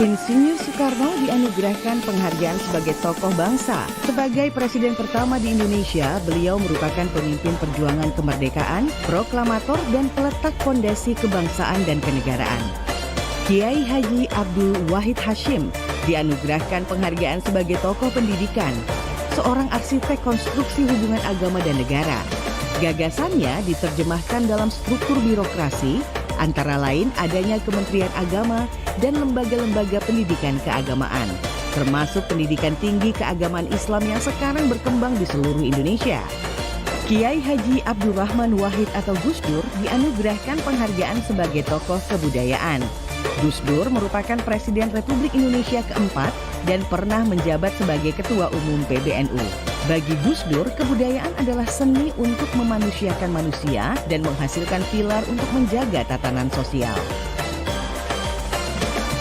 Insinyur Soekarno dianugerahkan penghargaan sebagai tokoh bangsa. Sebagai presiden pertama di Indonesia, beliau merupakan pemimpin perjuangan kemerdekaan, proklamator, dan peletak fondasi kebangsaan dan kenegaraan. Kiai Haji Abdul Wahid Hashim dianugerahkan penghargaan sebagai tokoh pendidikan, seorang arsitek konstruksi hubungan agama dan negara. Gagasannya diterjemahkan dalam struktur birokrasi, antara lain adanya Kementerian Agama dan lembaga-lembaga pendidikan keagamaan, termasuk pendidikan tinggi keagamaan Islam yang sekarang berkembang di seluruh Indonesia. Kiai Haji Abdurrahman Wahid atau Gus Dur dianugerahkan penghargaan sebagai tokoh kebudayaan. Gus Dur merupakan Presiden Republik Indonesia keempat dan pernah menjabat sebagai Ketua Umum PBNU. Bagi Gus Dur, kebudayaan adalah seni untuk memanusiakan manusia dan menghasilkan pilar untuk menjaga tatanan sosial.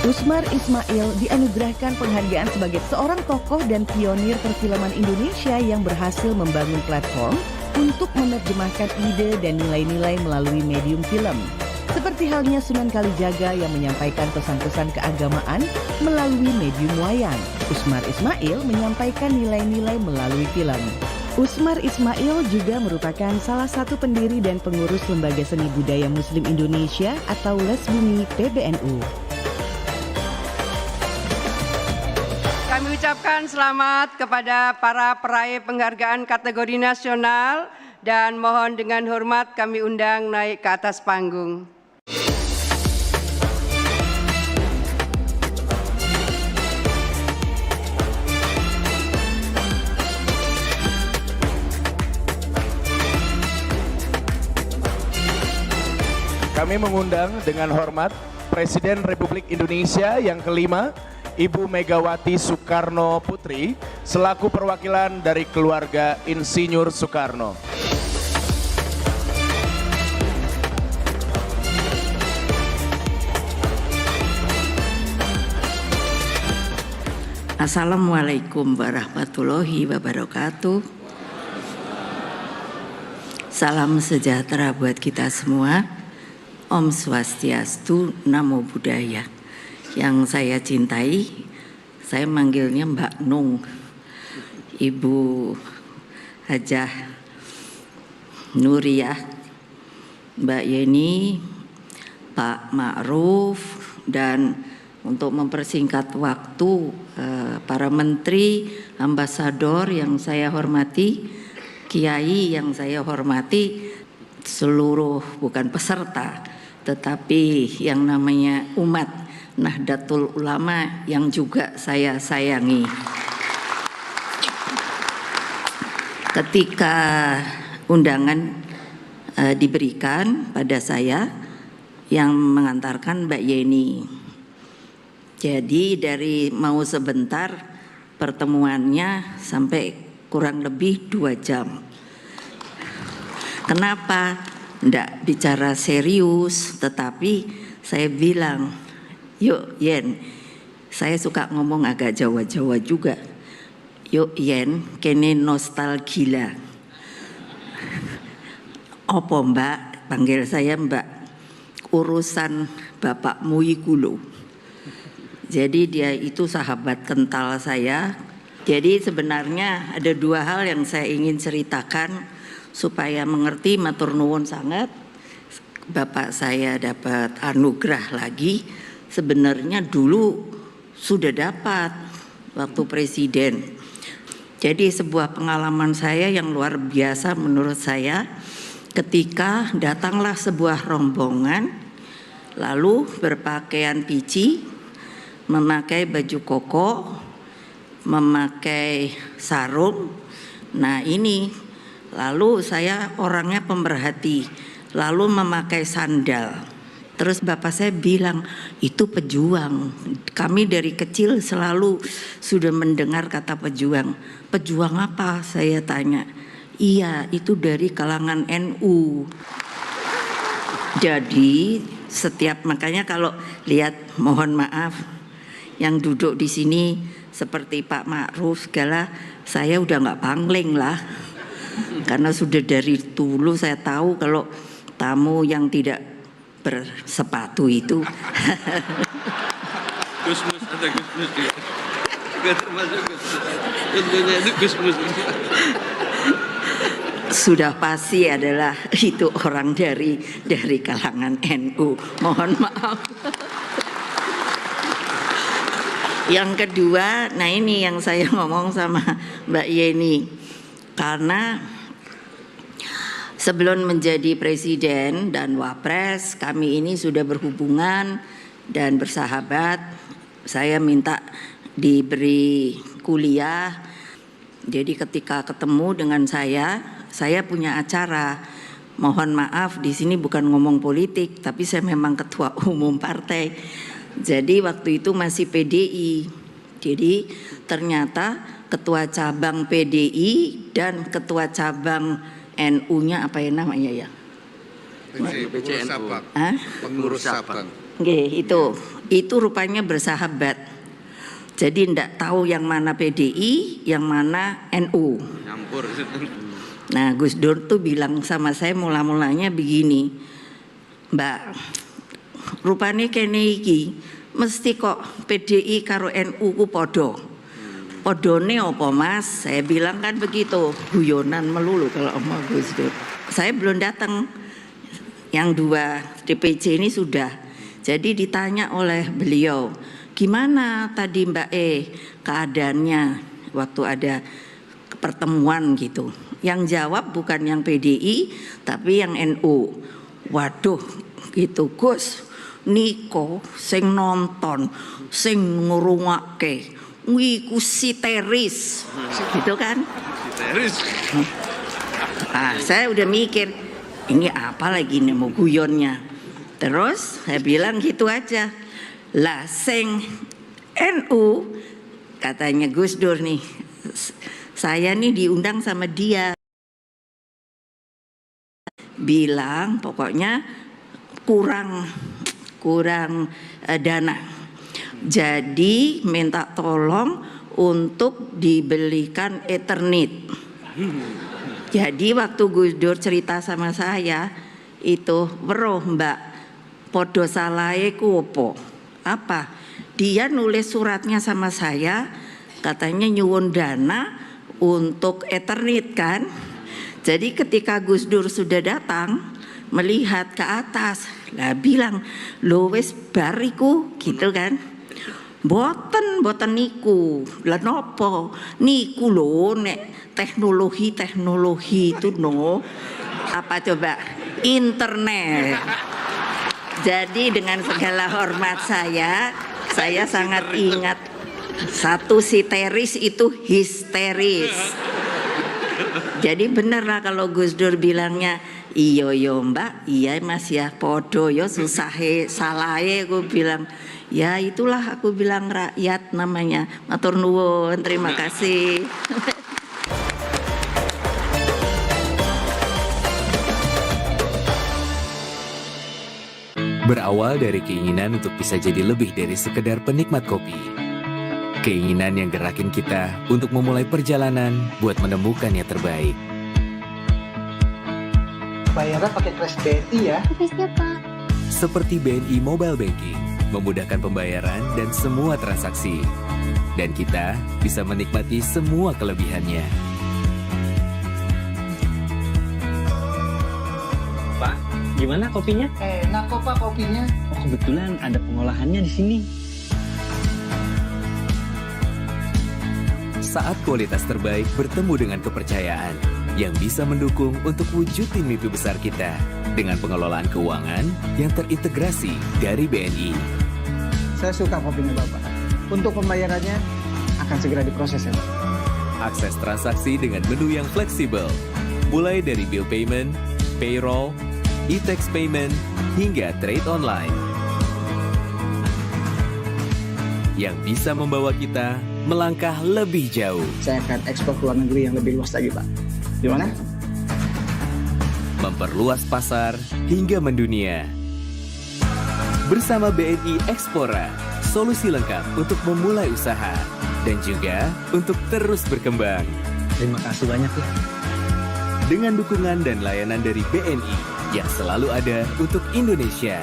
Usmar Ismail dianugerahkan penghargaan sebagai seorang tokoh dan pionir perfilman Indonesia yang berhasil membangun platform untuk menerjemahkan ide dan nilai-nilai melalui medium film. Seperti halnya Sunan Kalijaga yang menyampaikan pesan-pesan keagamaan melalui medium wayang. Usmar Ismail menyampaikan nilai-nilai melalui film. Usmar Ismail juga merupakan salah satu pendiri dan pengurus Lembaga Seni Budaya Muslim Indonesia atau Lesbumi PBNU. Kami ucapkan selamat kepada para peraih penghargaan kategori nasional dan mohon dengan hormat kami undang naik ke atas panggung. Kami mengundang dengan hormat Presiden Republik Indonesia yang kelima, Ibu Megawati Soekarno Putri, selaku perwakilan dari keluarga Insinyur Soekarno. Assalamualaikum warahmatullahi wabarakatuh. Salam sejahtera buat kita semua. Om Swastiastu, Namo Buddhaya. Yang saya cintai, saya manggilnya Mbak Nung, Ibu Hajah Nuriyah, Mbak Yeni, Pak Ma'ruf, dan untuk mempersingkat waktu, para menteri, ambasador yang saya hormati, kiai yang saya hormati, seluruh bukan peserta, tetapi yang namanya umat Nahdlatul Ulama yang juga saya sayangi. Ketika undangan diberikan pada saya, yang mengantarkan Mbak Yeni. Jadi dari mau sebentar pertemuannya sampai kurang lebih 2 jam. Kenapa? Nggak bicara serius, tetapi saya bilang, yuk Yen, saya suka ngomong agak Jawa-Jawa juga. Yuk Yen, kene nostalgia. Apa Mbak? Panggil saya Mbak. Urusan bapakmu iku lho. Jadi dia itu sahabat kental saya. Jadi sebenarnya ada 2 hal yang saya ingin ceritakan supaya mengerti, matur nuwun sangat. Bapak saya dapat anugerah lagi. Sebenarnya dulu sudah dapat waktu presiden. Jadi sebuah pengalaman saya yang luar biasa menurut saya, ketika datanglah sebuah rombongan lalu berpakaian pici, memakai baju koko, memakai sarung. Nah ini, lalu saya orangnya pemerhati, lalu memakai sandal. Terus bapak saya bilang, itu pejuang. Kami dari kecil selalu sudah mendengar kata pejuang. Pejuang apa? Saya tanya. Iya, itu dari kalangan NU. Jadi setiap, makanya kalau lihat, mohon maaf, yang duduk di sini seperti Pak Ma'ruf segala, saya udah nggak pangling lah. Karena sudah dari dulu saya tahu kalau tamu yang tidak bersepatu itu Gusmus, ada Gusmus dia. Gak termasuk Gusmus. Sudah pasti adalah itu orang dari kalangan NU. Mohon maaf. Yang kedua, nah ini yang saya ngomong sama Mbak Yeni. Karena sebelum menjadi presiden dan wapres, kami ini sudah berhubungan dan bersahabat. Saya minta diberi kuliah. Jadi ketika ketemu dengan saya, saya punya acara. Mohon maaf di sini bukan ngomong politik, tapi saya memang ketua umum partai. Jadi waktu itu masih PDI. Jadi ternyata ketua cabang PDI dan ketua cabang NU-nya apa ya namanya ya? Pengurus Sabang. Itu rupanya bersahabat. Jadi ndak tahu yang mana PDI, yang mana NU. Nyampur. Nah, Gus Dur tuh bilang sama saya mula-mulanya begini, Mbak, rupanya kene iki mesti kok PDI karo NU ku podo. Podone apa Mas? Saya bilang kan begitu, guyonan melulu kalau sama Gus Dur. Saya belum datang. Yang 2 DPC ini sudah. Jadi ditanya oleh beliau, gimana tadi Mbak keadaannya waktu ada pertemuan gitu. Yang jawab bukan yang PDI tapi yang NU. Waduh gitu Gus, niko sing nonton, sing ngurungake iku siteris. Gitu kan? Siteris. Saya udah mikir ini apa lagi nih mau guyonnya. Terus saya bilang gitu aja. Lah sing NU katanya Gus Dur nih. Saya nih diundang sama dia. Bilang pokoknya kurang dana. Jadi minta tolong untuk dibelikan Ethernet. Jadi waktu Gus Dur cerita sama saya itu, weruh Mbak, podo salahe ku apa? Dia nulis suratnya sama saya, katanya nyuwun dana untuk Ethernet kan. Jadi ketika Gus Dur sudah datang melihat ke atas, lah bilang, "Lho wis bariku," gitu kan. Boten niku. Lah nopo? Niku lho nek teknologi itu no. Apa coba? Internet. Jadi dengan segala hormat saya sangat ingat satu siteris itu histeris. Jadi bener lah kalau Gus Dur bilangnya, iyo yo Mbak, iya Mas ya, podo yo susahe salahe, aku bilang, ya itulah aku bilang rakyat namanya. Matur nuwun, terima kasih. Berawal dari keinginan untuk bisa jadi lebih dari sekedar penikmat kopi. Keinginan yang gerakin kita untuk memulai perjalanan buat menemukan yang terbaik. Bayarnya pakai Kris BNI ya? Krisnya Pak. Seperti BNI Mobile Banking, memudahkan pembayaran dan semua transaksi. Dan kita bisa menikmati semua kelebihannya. Pak, gimana kopinya? Enak kok Pak kopinya. Oh, kebetulan ada pengolahannya di sini. Saat kualitas terbaik bertemu dengan kepercayaan yang bisa mendukung untuk wujudin mimpi besar kita dengan pengelolaan keuangan yang terintegrasi dari BNI. Saya suka kopinya Bapak. Untuk pembayarannya akan segera diproses ya Pak. Akses transaksi dengan menu yang fleksibel, mulai dari bill payment, payroll, e-tax payment, hingga trade online. Yang bisa membawa kita melangkah lebih jauh. Saya akan ekspor ke luar negeri yang lebih luas lagi Pak. Di mana? Memperluas pasar hingga mendunia. Bersama BNI Ekspora, solusi lengkap untuk memulai usaha dan juga untuk terus berkembang. Terima kasih banyak ya. Dengan dukungan dan layanan dari BNI yang selalu ada untuk Indonesia.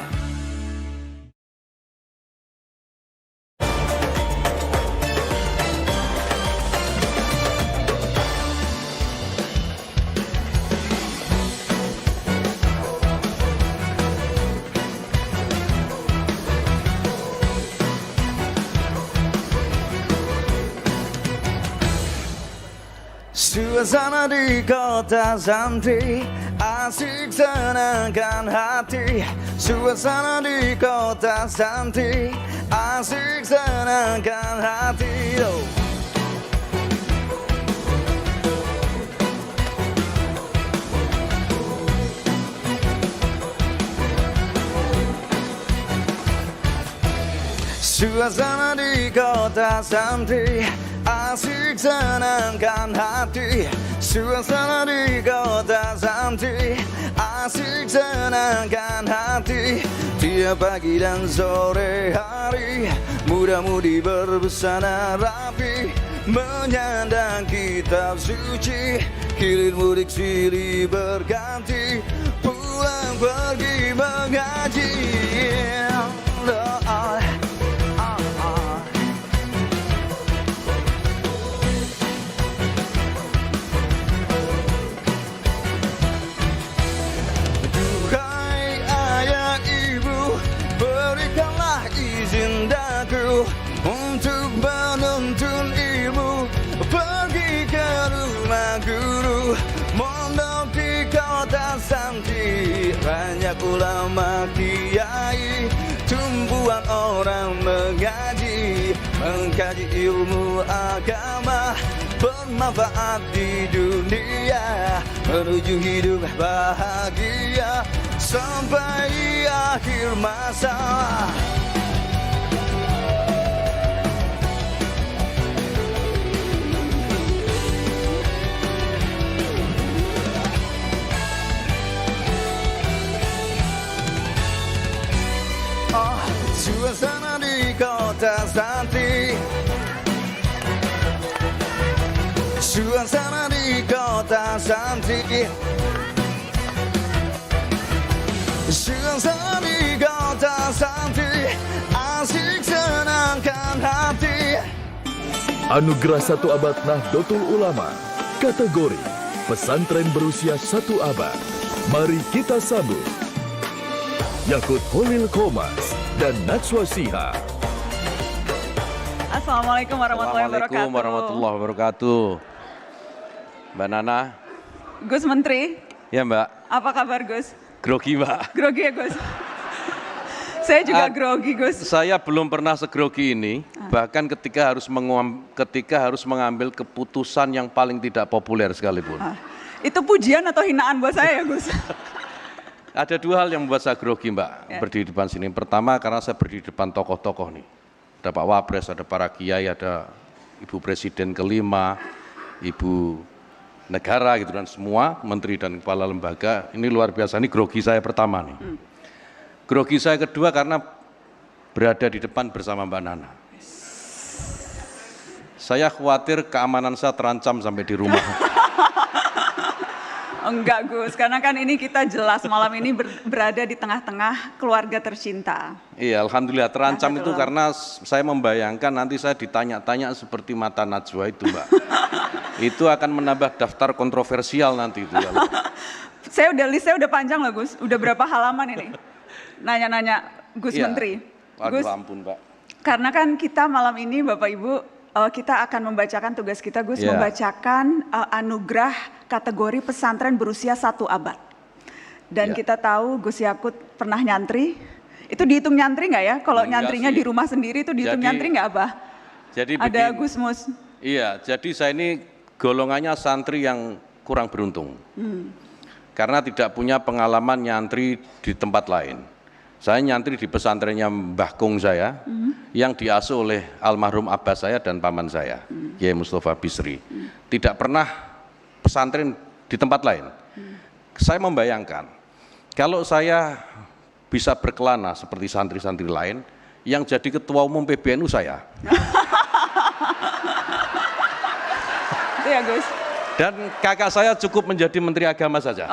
Suasana di kota santri asik senangkan hati. Suasana di kota santri asik senangkan hati. Suasana di kota santri asik senangkan hati. Suasana di kota santri asik senangkan hati. Tiap pagi dan sore hari muda-mudi berbusana rapi, menyandang kitab suci. Hilir mudik silih berganti, pulang pergi mengaji. Duhai ayah ibu, berikanlah izin daku untuk menuntun ilmu, pergi ke rumah guru, mondok di kota santri. Banyak ulama kiai, tumpuan orang mengaji, mengkaji ilmu agama, bermanfaat di dunia, menuju hidup bahagia sampai akhir masa. Suasana di kota santri, suasana di kota santri, suasana di kota santri, asik senangkan hati. Anugerah 1 Abad Nahdlatul Ulama, kategori pesantren berusia 1 abad. Mari kita sambut Yakut Holil Komas dan Najwa Shihab. Assalamualaikum warahmatullahi wabarakatuh. Assalamualaikum warahmatullahi wabarakatuh. Mbak Nana. Gus Menteri. Ya Mbak. Apa kabar Gus? Grogi Mbak. Grogi ya Gus? Saya juga grogi Gus. Saya belum pernah segrogi ini, bahkan ketika harus mengambil keputusan yang paling tidak populer sekalipun. Itu pujian atau hinaan buat saya ya Gus? Ada 2 hal yang membuat saya grogi Mbak, berdiri di depan sini. Pertama karena saya berdiri di depan tokoh-tokoh nih. Ada Pak Wapres, ada para kiai, ada Ibu Presiden kelima, Ibu Negara gitu, dan semua menteri dan kepala lembaga. Ini luar biasa, ini grogi saya pertama nih. Grogi saya kedua karena berada di depan bersama Mbak Nana. Saya khawatir keamanan saya terancam sampai di rumah. Enggak Gus, karena kan ini kita jelas malam ini berada di tengah-tengah keluarga tercinta. Iya, alhamdulillah terancam itu karena saya membayangkan nanti saya ditanya-tanya seperti mata Najwa itu Mbak. Itu akan menambah daftar kontroversial nanti itu. Listnya udah panjang loh Gus, udah berapa halaman ini? Nanya-nanya Gus Menteri. Waduh Gus, ampun Mbak. Karena kan kita malam ini Bapak Ibu, kita akan membacakan tugas kita Gus, membacakan anugerah kategori pesantren berusia 1 abad. Dan kita tahu Gus Yakut pernah nyantri. Itu dihitung nyantri nggak ya? Kalau nyantrinya di rumah sendiri itu dihitung nyantri nggak Abah? Jadi ada Gus Mus. Iya, jadi saya ini golongannya santri yang kurang beruntung. Karena tidak punya pengalaman nyantri di tempat lain. Saya nyantri di pesantrennya Mbah Kung saya, yang diasuh oleh almarhum abah saya dan paman saya, Kiai Mustafa Bisri. Tidak pernah pesantren di tempat lain. Saya membayangkan, kalau saya bisa berkelana seperti santri-santri lain, yang jadi ketua umum PBNU saya. Itu ya Gus. Dan kakak saya cukup menjadi menteri agama saja.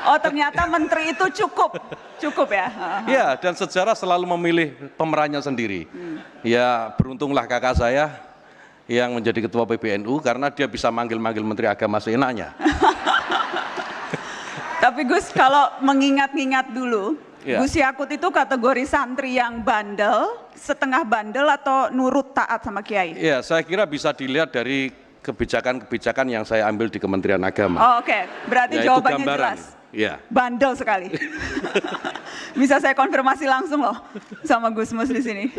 Oh ternyata menteri itu cukup ya? Ya, dan sejarah selalu memilih pemerannya sendiri. Ya beruntunglah kakak saya yang menjadi ketua PBNU karena dia bisa manggil-manggil menteri agama seenaknya. Tapi Gus kalau mengingat-ingat dulu, Gus Yakut itu kategori santri yang bandel, setengah bandel atau nurut taat sama kiai? Ya, saya kira bisa dilihat dari kebijakan-kebijakan yang saya ambil di Kementerian Agama. Oh, oke. Berarti ya, jawabannya jelas. Ya. Bandel sekali. Bisa saya konfirmasi langsung loh sama Gus Mus di sini.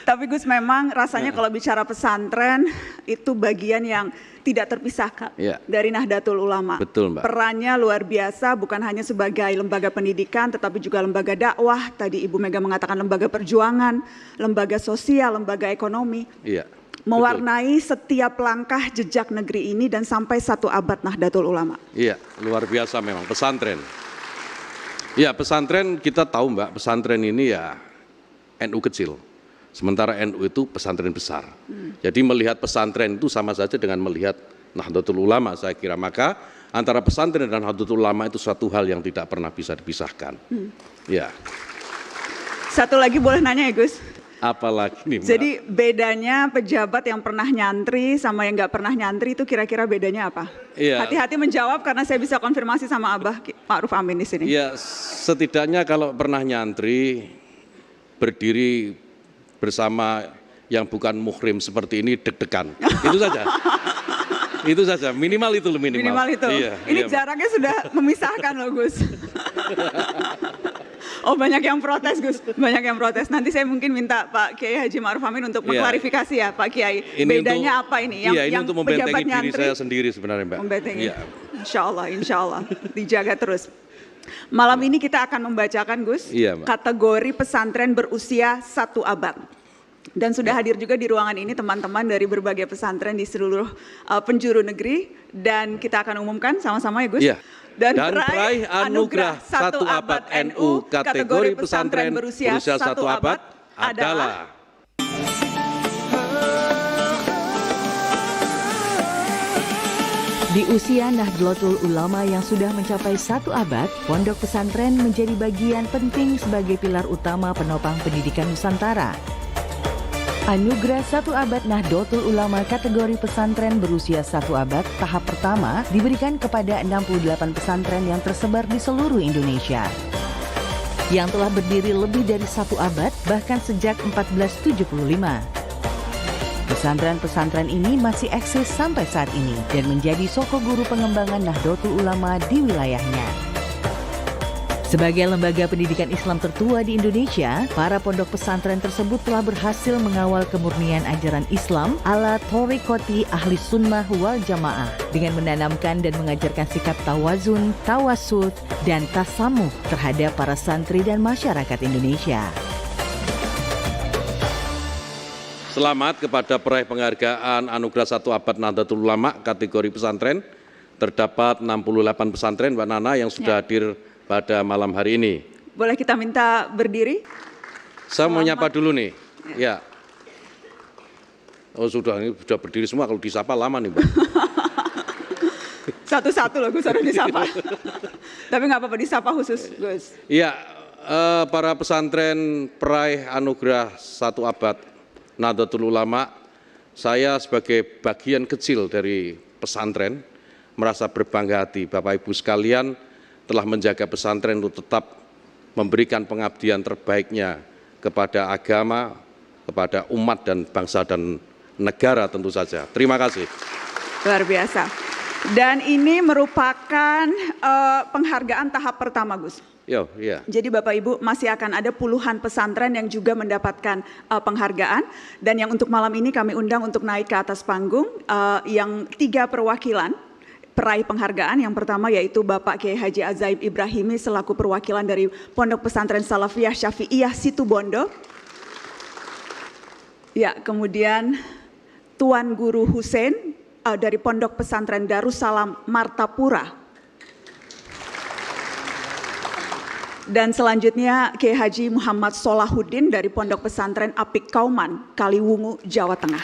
Tapi Gus, memang rasanya kalau bicara pesantren itu bagian yang tidak terpisahkan dari Nahdlatul Ulama. Betul, Mbak. Perannya luar biasa, bukan hanya sebagai lembaga pendidikan, tetapi juga lembaga dakwah. Tadi Ibu Mega mengatakan lembaga perjuangan, lembaga sosial, lembaga ekonomi. Iya. Mewarnai setiap langkah jejak negeri ini dan sampai 1 abad Nahdlatul Ulama. Iya, luar biasa memang pesantren. Ya, pesantren kita tahu Mbak, pesantren ini ya NU kecil. Sementara NU itu pesantren besar. Jadi melihat pesantren itu sama saja dengan melihat Nahdlatul Ulama saya kira. Maka antara pesantren dan Nahdlatul Ulama itu suatu hal yang tidak pernah bisa dipisahkan. Ya. Satu lagi boleh nanya ya Gus? Apalagi nih Mbak. Jadi bedanya pejabat yang pernah nyantri sama yang nggak pernah nyantri itu kira-kira bedanya apa? Iya. Hati-hati menjawab karena saya bisa konfirmasi sama Abah Ma'ruf Amin di sini. Ya, setidaknya kalau pernah nyantri berdiri bersama yang bukan muhrim seperti ini deg-degan. Itu saja. Itu saja, minimal itu loh minimal. Minimal itu. Iya, Ini iya, jaraknya sudah memisahkan loh Gus. Oh banyak yang protes Gus, banyak yang protes. Nanti saya mungkin minta Pak Kiai Haji Ma'ruf Amin untuk mengklarifikasi ya Pak Kiai. Bedanya apa ini? Ini untuk membentengi diri saya sendiri sebenarnya Mbak. Membentengi. Iya. Insya Allah dijaga terus. Malam ini kita akan membacakan Gus kategori pesantren berusia 1 abad. Dan sudah hadir juga di ruangan ini teman-teman dari berbagai pesantren di seluruh penjuru negeri. Dan kita akan umumkan sama-sama ya Gus. Iya. Dan peraih anugerah 1 abad NU kategori pesantren berusia 1 abad adalah Di usia Nahdlatul Ulama yang sudah mencapai 1 abad, pondok pesantren menjadi bagian penting sebagai pilar utama penopang pendidikan Nusantara. Anugerah 1 abad Nahdlatul Ulama kategori pesantren berusia 1 abad tahap pertama diberikan kepada 68 pesantren yang tersebar di seluruh Indonesia. Yang telah berdiri lebih dari 1 abad bahkan sejak 1475. Pesantren-pesantren ini masih eksis sampai saat ini dan menjadi soko guru pengembangan Nahdlatul Ulama di wilayahnya. Sebagai lembaga pendidikan Islam tertua di Indonesia, para pondok pesantren tersebut telah berhasil mengawal kemurnian ajaran Islam ala Thoriqati Ahli Sunnah wal Jamaah dengan menanamkan dan mengajarkan sikap tawazun, tawasud, dan tasamuh terhadap para santri dan masyarakat Indonesia. selamat kepada peraih penghargaan Anugerah 1 Abad Nahdlatul Ulama kategori pesantren. Terdapat 68 pesantren Mbak Nana yang sudah hadir pada malam hari ini. Boleh kita minta berdiri? Saya mau nyapa dulu nih. Ya. Oh sudah, ini sudah berdiri semua, kalau disapa lama nih Mbak. Satu-satu loh Gus, harus disapa. Tapi nggak apa-apa, disapa khusus Gus. Iya, para pesantren peraih anugerah 1 abad Nahdlatul Ulama, saya sebagai bagian kecil dari pesantren merasa berbangga hati. Bapak Ibu sekalian telah menjaga pesantren untuk tetap memberikan pengabdian terbaiknya kepada agama, kepada umat dan bangsa dan negara tentu saja. Terima kasih. Luar biasa. Dan ini merupakan penghargaan tahap pertama, Gus. Iya. Jadi Bapak Ibu masih akan ada puluhan pesantren yang juga mendapatkan penghargaan. Dan yang untuk malam ini kami undang untuk naik ke atas panggung yang 3 perwakilan peraih penghargaan. Yang pertama yaitu Bapak Kiai Haji Azaib Ibrahimi selaku perwakilan dari Pondok Pesantren Salafiyah Syafi'iyah Situbondo. Ya, kemudian Tuan Guru Hussein dari Pondok Pesantren Darussalam Martapura. Dan selanjutnya Kiai Haji Muhammad Solahuddin dari Pondok Pesantren Apik Kauman, Kaliwungu, Jawa Tengah.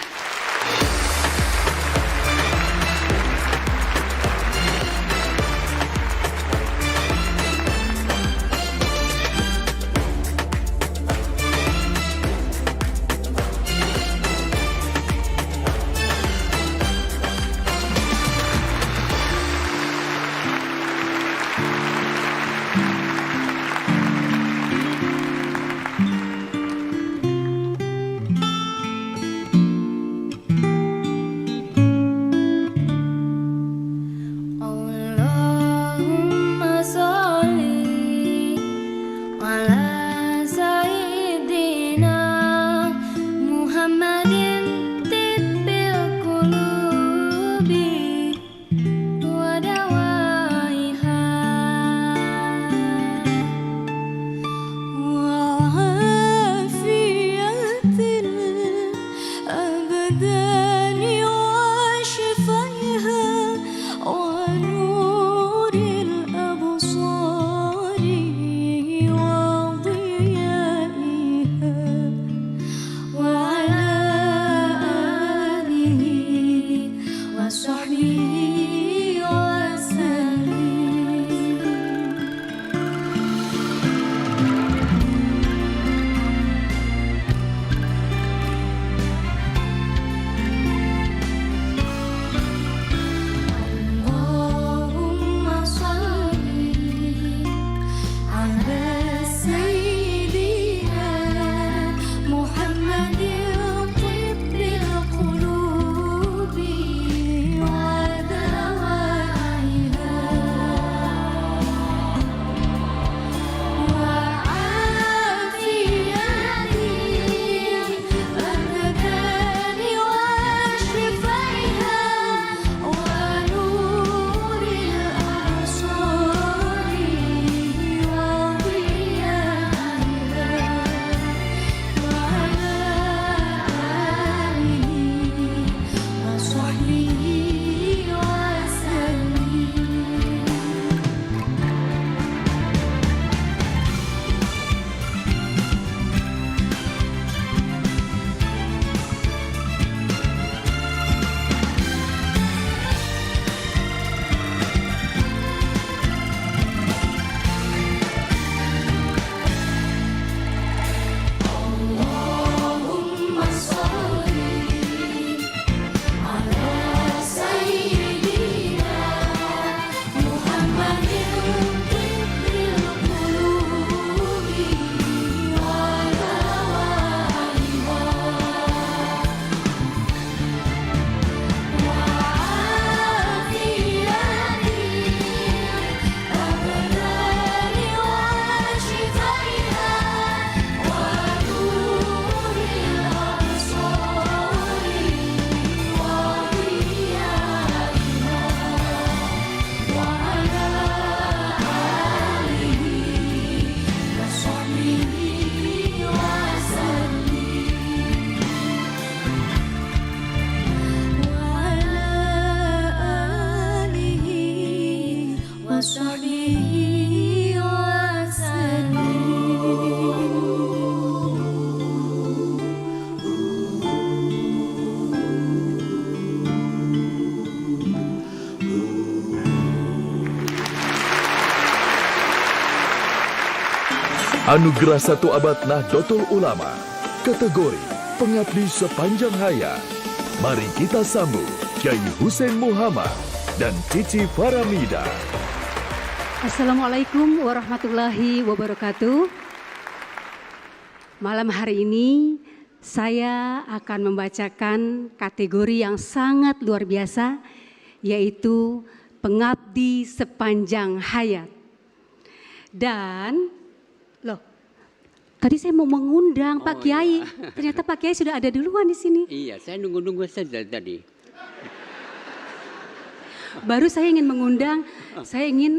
Anugerah 1 Abad Nahdlatul Ulama, kategori Pengabdi Sepanjang Hayat. Mari kita sambut Kiai Hussein Muhammad dan Cici Faramida. Assalamualaikum warahmatullahi wabarakatuh. Malam hari ini saya akan membacakan kategori yang sangat luar biasa, yaitu Pengabdi Sepanjang Hayat. Dan loh, tadi saya mau mengundang Pak Kiai, ternyata Pak Kiai sudah ada duluan di sini. Iya, saya nunggu-nunggu saja tadi. Baru saya ingin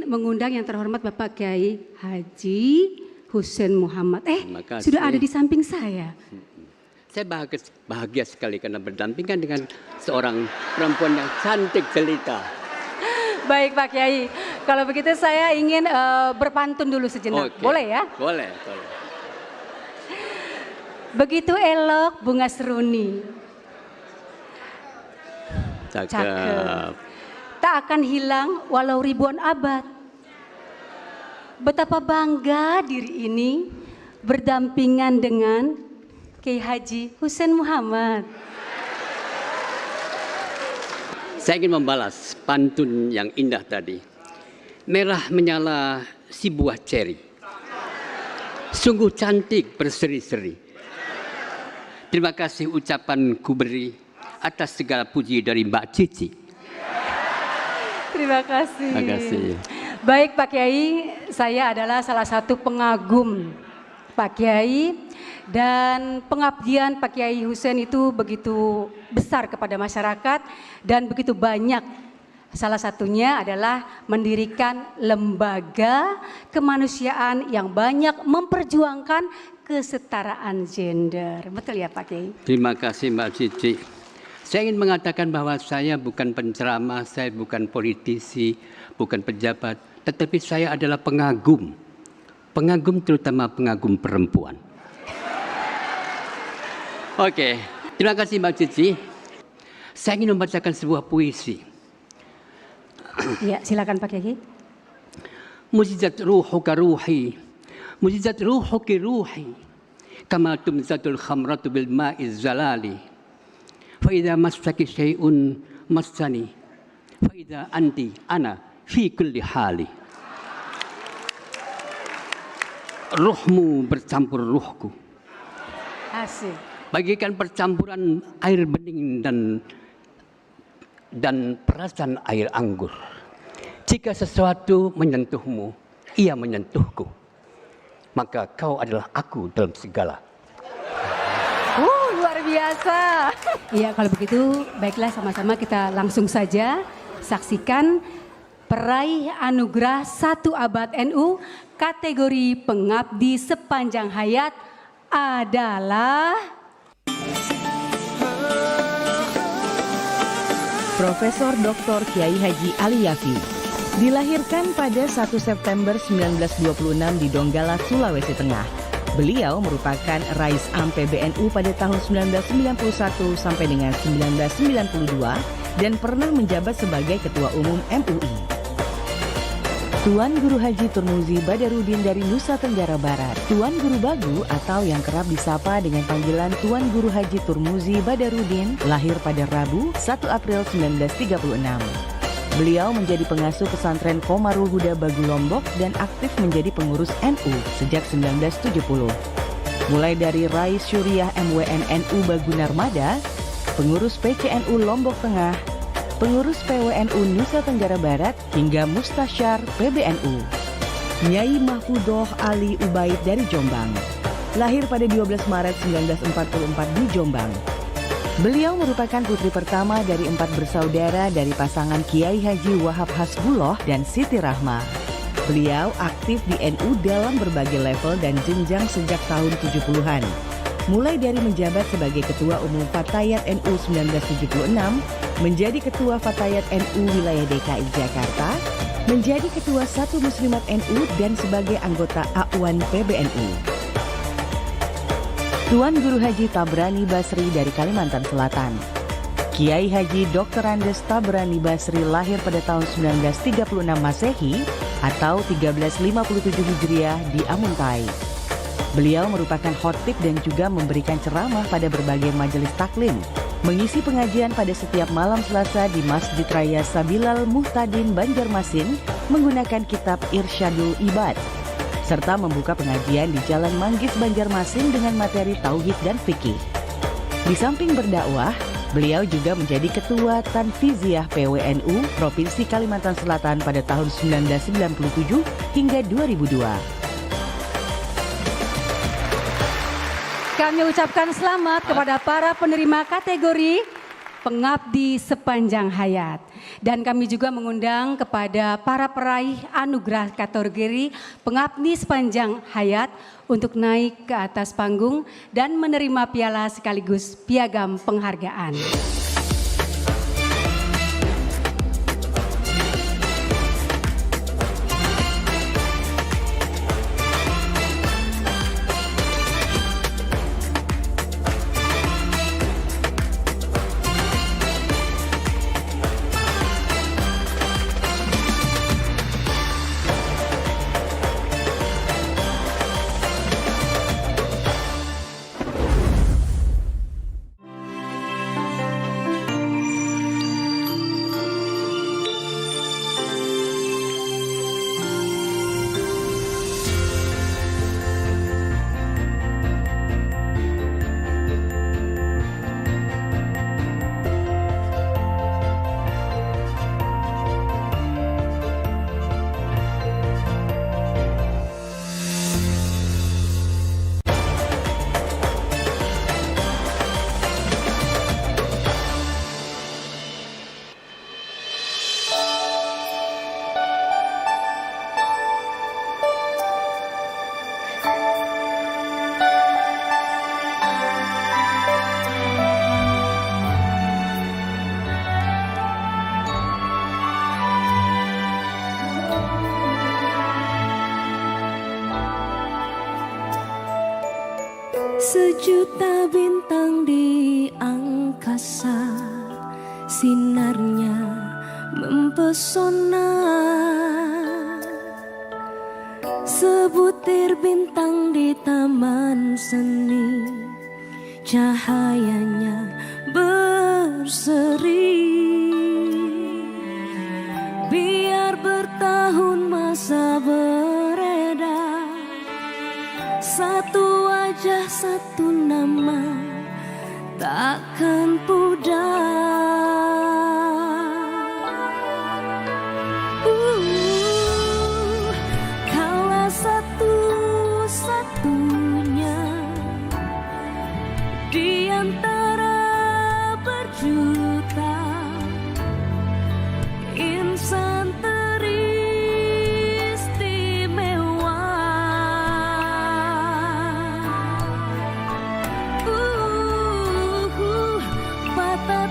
mengundang yang terhormat Bapak Kiai Haji Hussein Muhammad. Sudah ada di samping saya. Saya bahagia sekali karena berdampingan dengan seorang perempuan yang cantik jelita. Baik Pak Kiai, kalau begitu saya ingin berpantun dulu sejenak. Oke. Boleh ya? Boleh. Begitu elok bunga seruni. Cakep. Tak akan hilang walau ribuan abad. Betapa bangga diri ini berdampingan dengan Kiai Haji Hussein Muhammad. Saya ingin membalas pantun yang indah tadi. Merah menyala si buah ceri, sungguh cantik berseri-seri. Terima kasih ucapan ku beri atas segala puji dari Mbak Cici. Terima kasih. Terima kasih. Baik Pak Kiai, saya adalah salah satu pengagum Pak Kiai, dan pengabdian Pak Kiai Hussein itu begitu besar kepada masyarakat dan begitu banyak. Salah satunya adalah mendirikan lembaga kemanusiaan yang banyak memperjuangkan kesetaraan gender. Betul ya Pak Kiai? Terima kasih Mbak Cici. Saya ingin mengatakan bahwa saya bukan penceramah, saya bukan politisi, bukan pejabat, tetapi saya adalah pengagum. Pengagum, terutama pengagum perempuan. Oke, terima kasih Mbak Cici. Saya ingin membacakan sebuah puisi. Ya, silakan Pak Kiai. Mujizat ruhuka ruhi, mujizat ruhuki ruhi, kama tumzatul khamratu bil ma'iz zalali. Fa idza massaki syai'un massani, fa idza anti ana fi kulli hali. Ruhmu bercampur ruhku. Asik. Bagikan percampuran air bening dan perasan air anggur. Jika sesuatu menyentuhmu, ia menyentuhku. Maka kau adalah aku dalam segala. Luar biasa. Iya, kalau begitu baiklah, sama-sama kita langsung saja saksikan peraih anugerah 1 Abad NU kategori Pengabdi Sepanjang Hayat adalah Profesor Dr. Kiai Haji Ali Yafi. Dilahirkan pada 1 September 1926 di Donggala, Sulawesi Tengah. Beliau merupakan Rais AM PBNU pada tahun 1991 sampai dengan 1992 dan pernah menjabat sebagai Ketua Umum MUI. Tuan Guru Haji Turmuzi Badarudin dari Nusa Tenggara Barat. Tuan Guru Bagu atau yang kerap disapa dengan panggilan Tuan Guru Haji Turmuzi Badarudin lahir pada Rabu 1 April 1936. Beliau menjadi pengasuh pesantren Qomarul Huda Bagu Lombok dan aktif menjadi pengurus NU sejak 1970. Mulai dari Rais Syuriah MWN NU Bagu Narmada, pengurus PCNU Lombok Tengah, pengurus PWNU Nusa Tenggara Barat, hingga Mustasyar PBNU. Nyai Mahfudoh Ali Ubaid dari Jombang. Lahir pada 12 Maret 1944 di Jombang. Beliau merupakan putri pertama dari 4 bersaudara dari pasangan Kiai Haji Wahab Hasbullah dan Siti Rahma. Beliau aktif di NU dalam berbagai level dan jenjang sejak tahun 70-an. Mulai dari menjabat sebagai Ketua Umum Fatayat NU 1976, menjadi Ketua Fatayat NU Wilayah DKI Jakarta, menjadi Ketua Satu Muslimat NU dan sebagai anggota Awan PBNU. Tuan Guru Haji Tabrani Basri dari Kalimantan Selatan. Kiai Haji Dr. Andes Tabrani Basri lahir pada tahun 1936 Masehi atau 1357 Hijriah di Amuntai. Beliau merupakan khotib dan juga memberikan ceramah pada berbagai majelis taklim, mengisi pengajian pada setiap malam Selasa di Masjid Raya Sabilal Muhtadin Banjarmasin menggunakan kitab Irsyadul Ibad, serta membuka pengajian di Jalan Manggis Banjarmasin dengan materi tauhid dan fikih. Di samping berdakwah, beliau juga menjadi Ketua Tanfiziah PWNU Provinsi Kalimantan Selatan pada tahun 1997 hingga 2002. Kami ucapkan selamat kepada para penerima kategori Pengabdi Sepanjang Hayat. Dan kami juga mengundang kepada para peraih anugerah kategori Pengabdi Sepanjang Hayat untuk naik ke atas panggung dan menerima piala sekaligus piagam penghargaan. Sejuta bintang di angkasa, sinarnya mempesona. Sebutir bintang di taman seni, cahayanya berseri. Biar bertahun masa beredar, satu wajah satu nama takkan pudar. Kala satu-satunya di antara berjuta insan teristimewa. Patah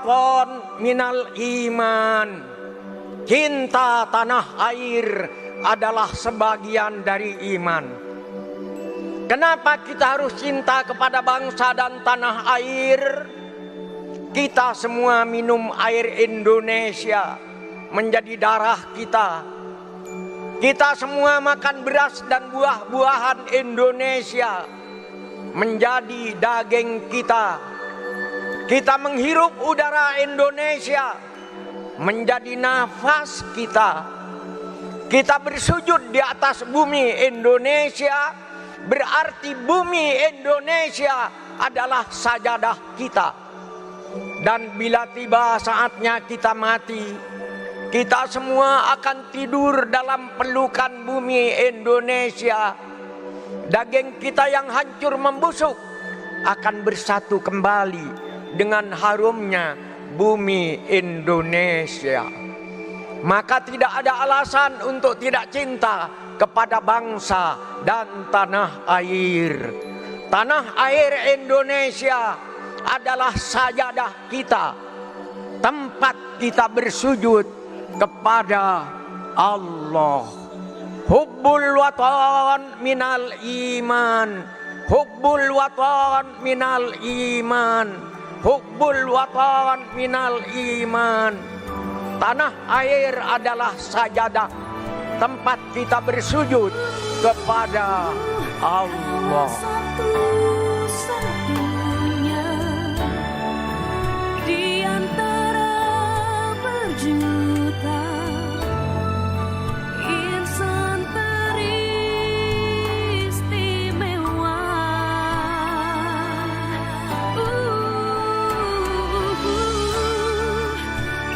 waton minal iman. Cinta tanah air adalah sebagian dari iman. Kenapa kita harus cinta kepada bangsa dan tanah air? Kita semua minum air Indonesia menjadi darah kita. Kita semua makan beras dan buah-buahan Indonesia menjadi daging kita. Kita menghirup udara Indonesia menjadi nafas kita. Kita bersujud di atas bumi Indonesia, berarti bumi Indonesia adalah sajadah kita. Dan bila tiba saatnya kita mati, kita semua akan tidur dalam pelukan bumi Indonesia. Daging kita yang hancur membusuk akan bersatu kembali dengan harumnya bumi Indonesia. Maka tidak ada alasan untuk tidak cinta kepada bangsa dan tanah air. Tanah air Indonesia adalah sajadah kita, tempat kita bersujud kepada Allah. Hubbul watan minal iman. Hubbul watan minal iman. Hubbul watan minal iman. Tanah air adalah sajadah, tempat kita bersujud kepada Allah. Satu-satunya di antara berjuta insan teristimewa.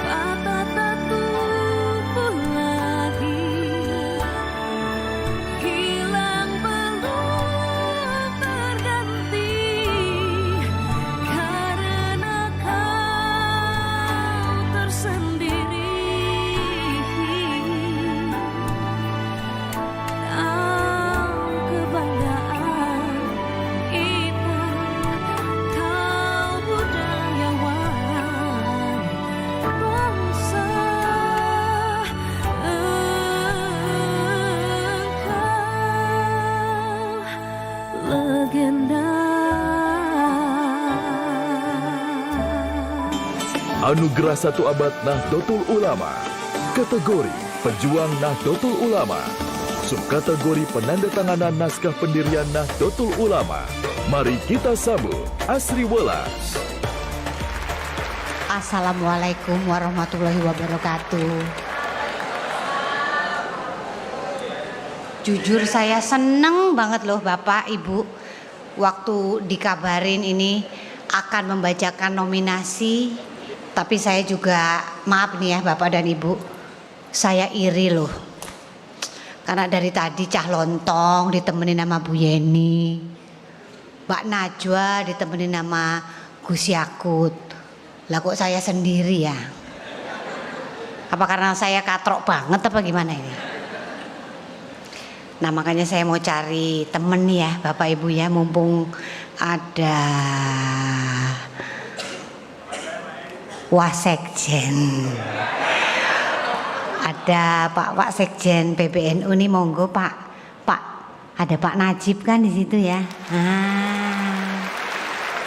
Patah tak tumbuh lagi, hilang belum terganti, karena kau tersendiri. Kau kebanggaan kita, kau budayawan bangsa, engkau legenda. Anugerah 1 Abad Nahdlatul Ulama. Kategori Pejuang Nahdlatul Ulama. Subkategori Penandatanganan Naskah Pendirian Nahdlatul Ulama. Mari kita sambut Asri Welas. Assalamualaikum warahmatullahi wabarakatuh. Jujur saya seneng banget loh Bapak Ibu, waktu dikabarin ini akan membacakan nominasi. Tapi saya juga maaf nih ya Bapak dan Ibu, saya iri loh. Karena dari tadi Cah Lontong ditemenin sama Bu Yeni, Mbak Najwa ditemenin sama Gus Yakut. Lah kok saya sendiri ya? Apa karena saya katrok banget apa gimana ini? Nah makanya saya mau cari temen nih ya Bapak Ibu ya, mumpung ada Wasekjen. Ada Pak Sekjen PBNU nih, monggo Pak. Ada Pak Najib kan di situ ya.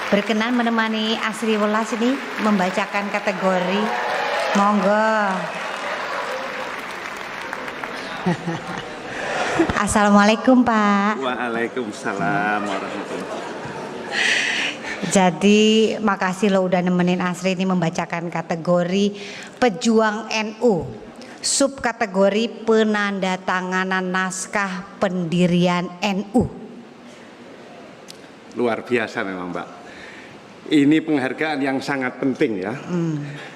Berkenan menemani Asri Welas ini membacakan kategori. Monggo. Assalamualaikum Pak. Waalaikumsalam warahmatullahi wabarakatuh. Jadi makasih lo udah nemenin Asri ini membacakan kategori Pejuang NU, subkategori Penandatanganan Naskah Pendirian NU. Luar biasa memang Mbak. Ini penghargaan yang sangat penting ya.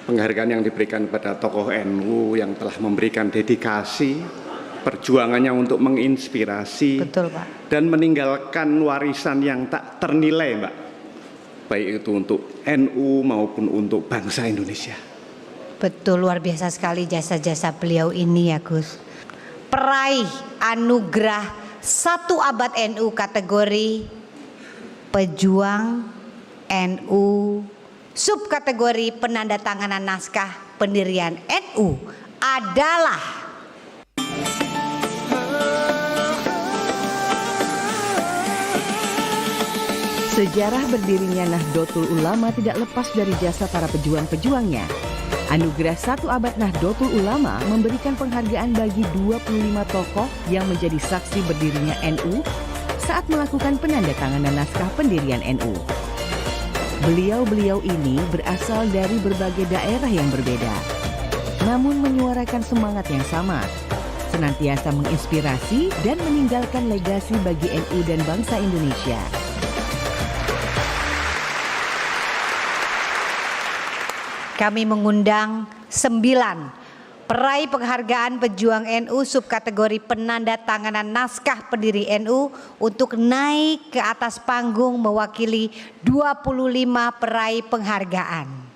Penghargaan yang diberikan kepada tokoh NU yang telah memberikan dedikasi perjuangannya untuk menginspirasi. Betul Pak. Dan meninggalkan warisan yang tak ternilai Mbak. Baik itu untuk NU maupun untuk bangsa Indonesia. Betul, luar biasa sekali jasa-jasa beliau ini ya Gus. Peraih anugerah 1 Abad NU kategori Pejuang NU subkategori penandatanganan naskah pendirian NU adalah Sejarah berdirinya Nahdlatul Ulama tidak lepas dari jasa para pejuang-pejuangnya. Anugerah 1 abad Nahdlatul Ulama memberikan penghargaan bagi 25 tokoh yang menjadi saksi berdirinya NU saat melakukan penandatanganan naskah pendirian NU. Beliau-beliau ini berasal dari berbagai daerah yang berbeda, namun menyuarakan semangat yang sama, senantiasa menginspirasi dan meninggalkan legasi bagi NU dan bangsa Indonesia. Kami mengundang 9 peraih penghargaan pejuang NU subkategori penandatanganan naskah pendiri NU untuk naik ke atas panggung mewakili 25 peraih penghargaan.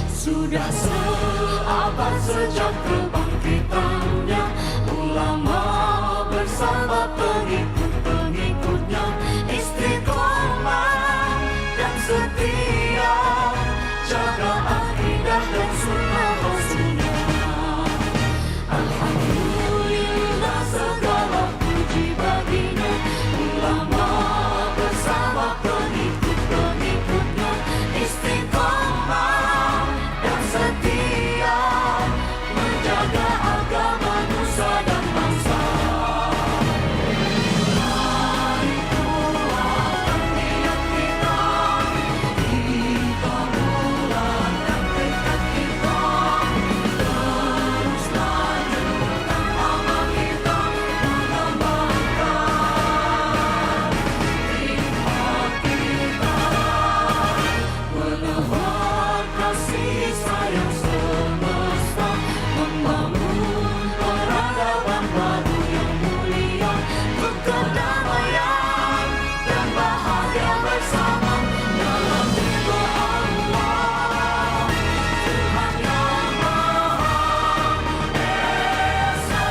Sudah seabad sejak kebangkitannya, ulama bersama pengikut-pengikutnya istiqomah dan setia, jaga akidah dan sunnah Rasulullah. Alhamdulillah segala puji baginya, ulama bersama pengikut-pengikutnya istiqomah setia, menjaga agama nusa dan bangsa. Mari kuatkan niat kita, kita bulatkan tekad kita, terus lanjutkan amal kita, mengembangkan hikmat kita, menebar kasih sayang semesta, membangun peradaban baru yang mulia, untuk kedamaian dan bahagia bersama dalam ridho Allah, Tuhan yang Maha Esa.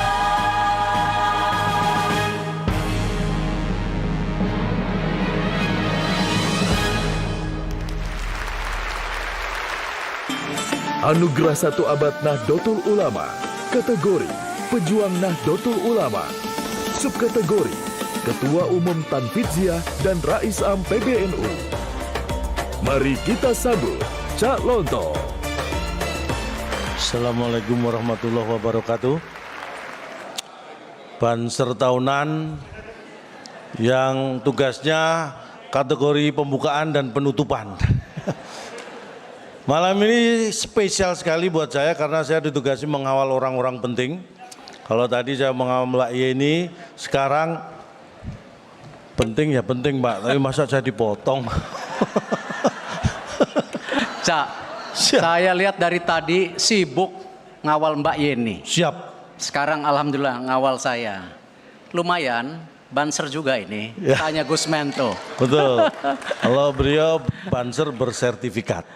Anugerah 1 abad Nahdlatul Ulama, kategori Pejuang Nahdlatul Ulama, subkategori Ketua Umum Tanfidziah dan Rais Am PBNU. Mari kita sambut Cak Lonto. Assalamualaikum warahmatullahi wabarakatuh. Banser tahunan yang tugasnya kategori pembukaan dan penutupan. Malam ini spesial sekali buat saya karena saya ditugasi mengawal orang-orang penting. Kalau tadi saya mengawal Mbak Yeni, sekarang penting ya penting Mbak, tapi masa saya dipotong. Cak, saya lihat dari tadi sibuk ngawal Mbak Yeni. Siap. Sekarang alhamdulillah ngawal saya. Lumayan, banser juga ini. Ya. Tanya Gus Mento. Betul. Kalau beliau banser bersertifikat.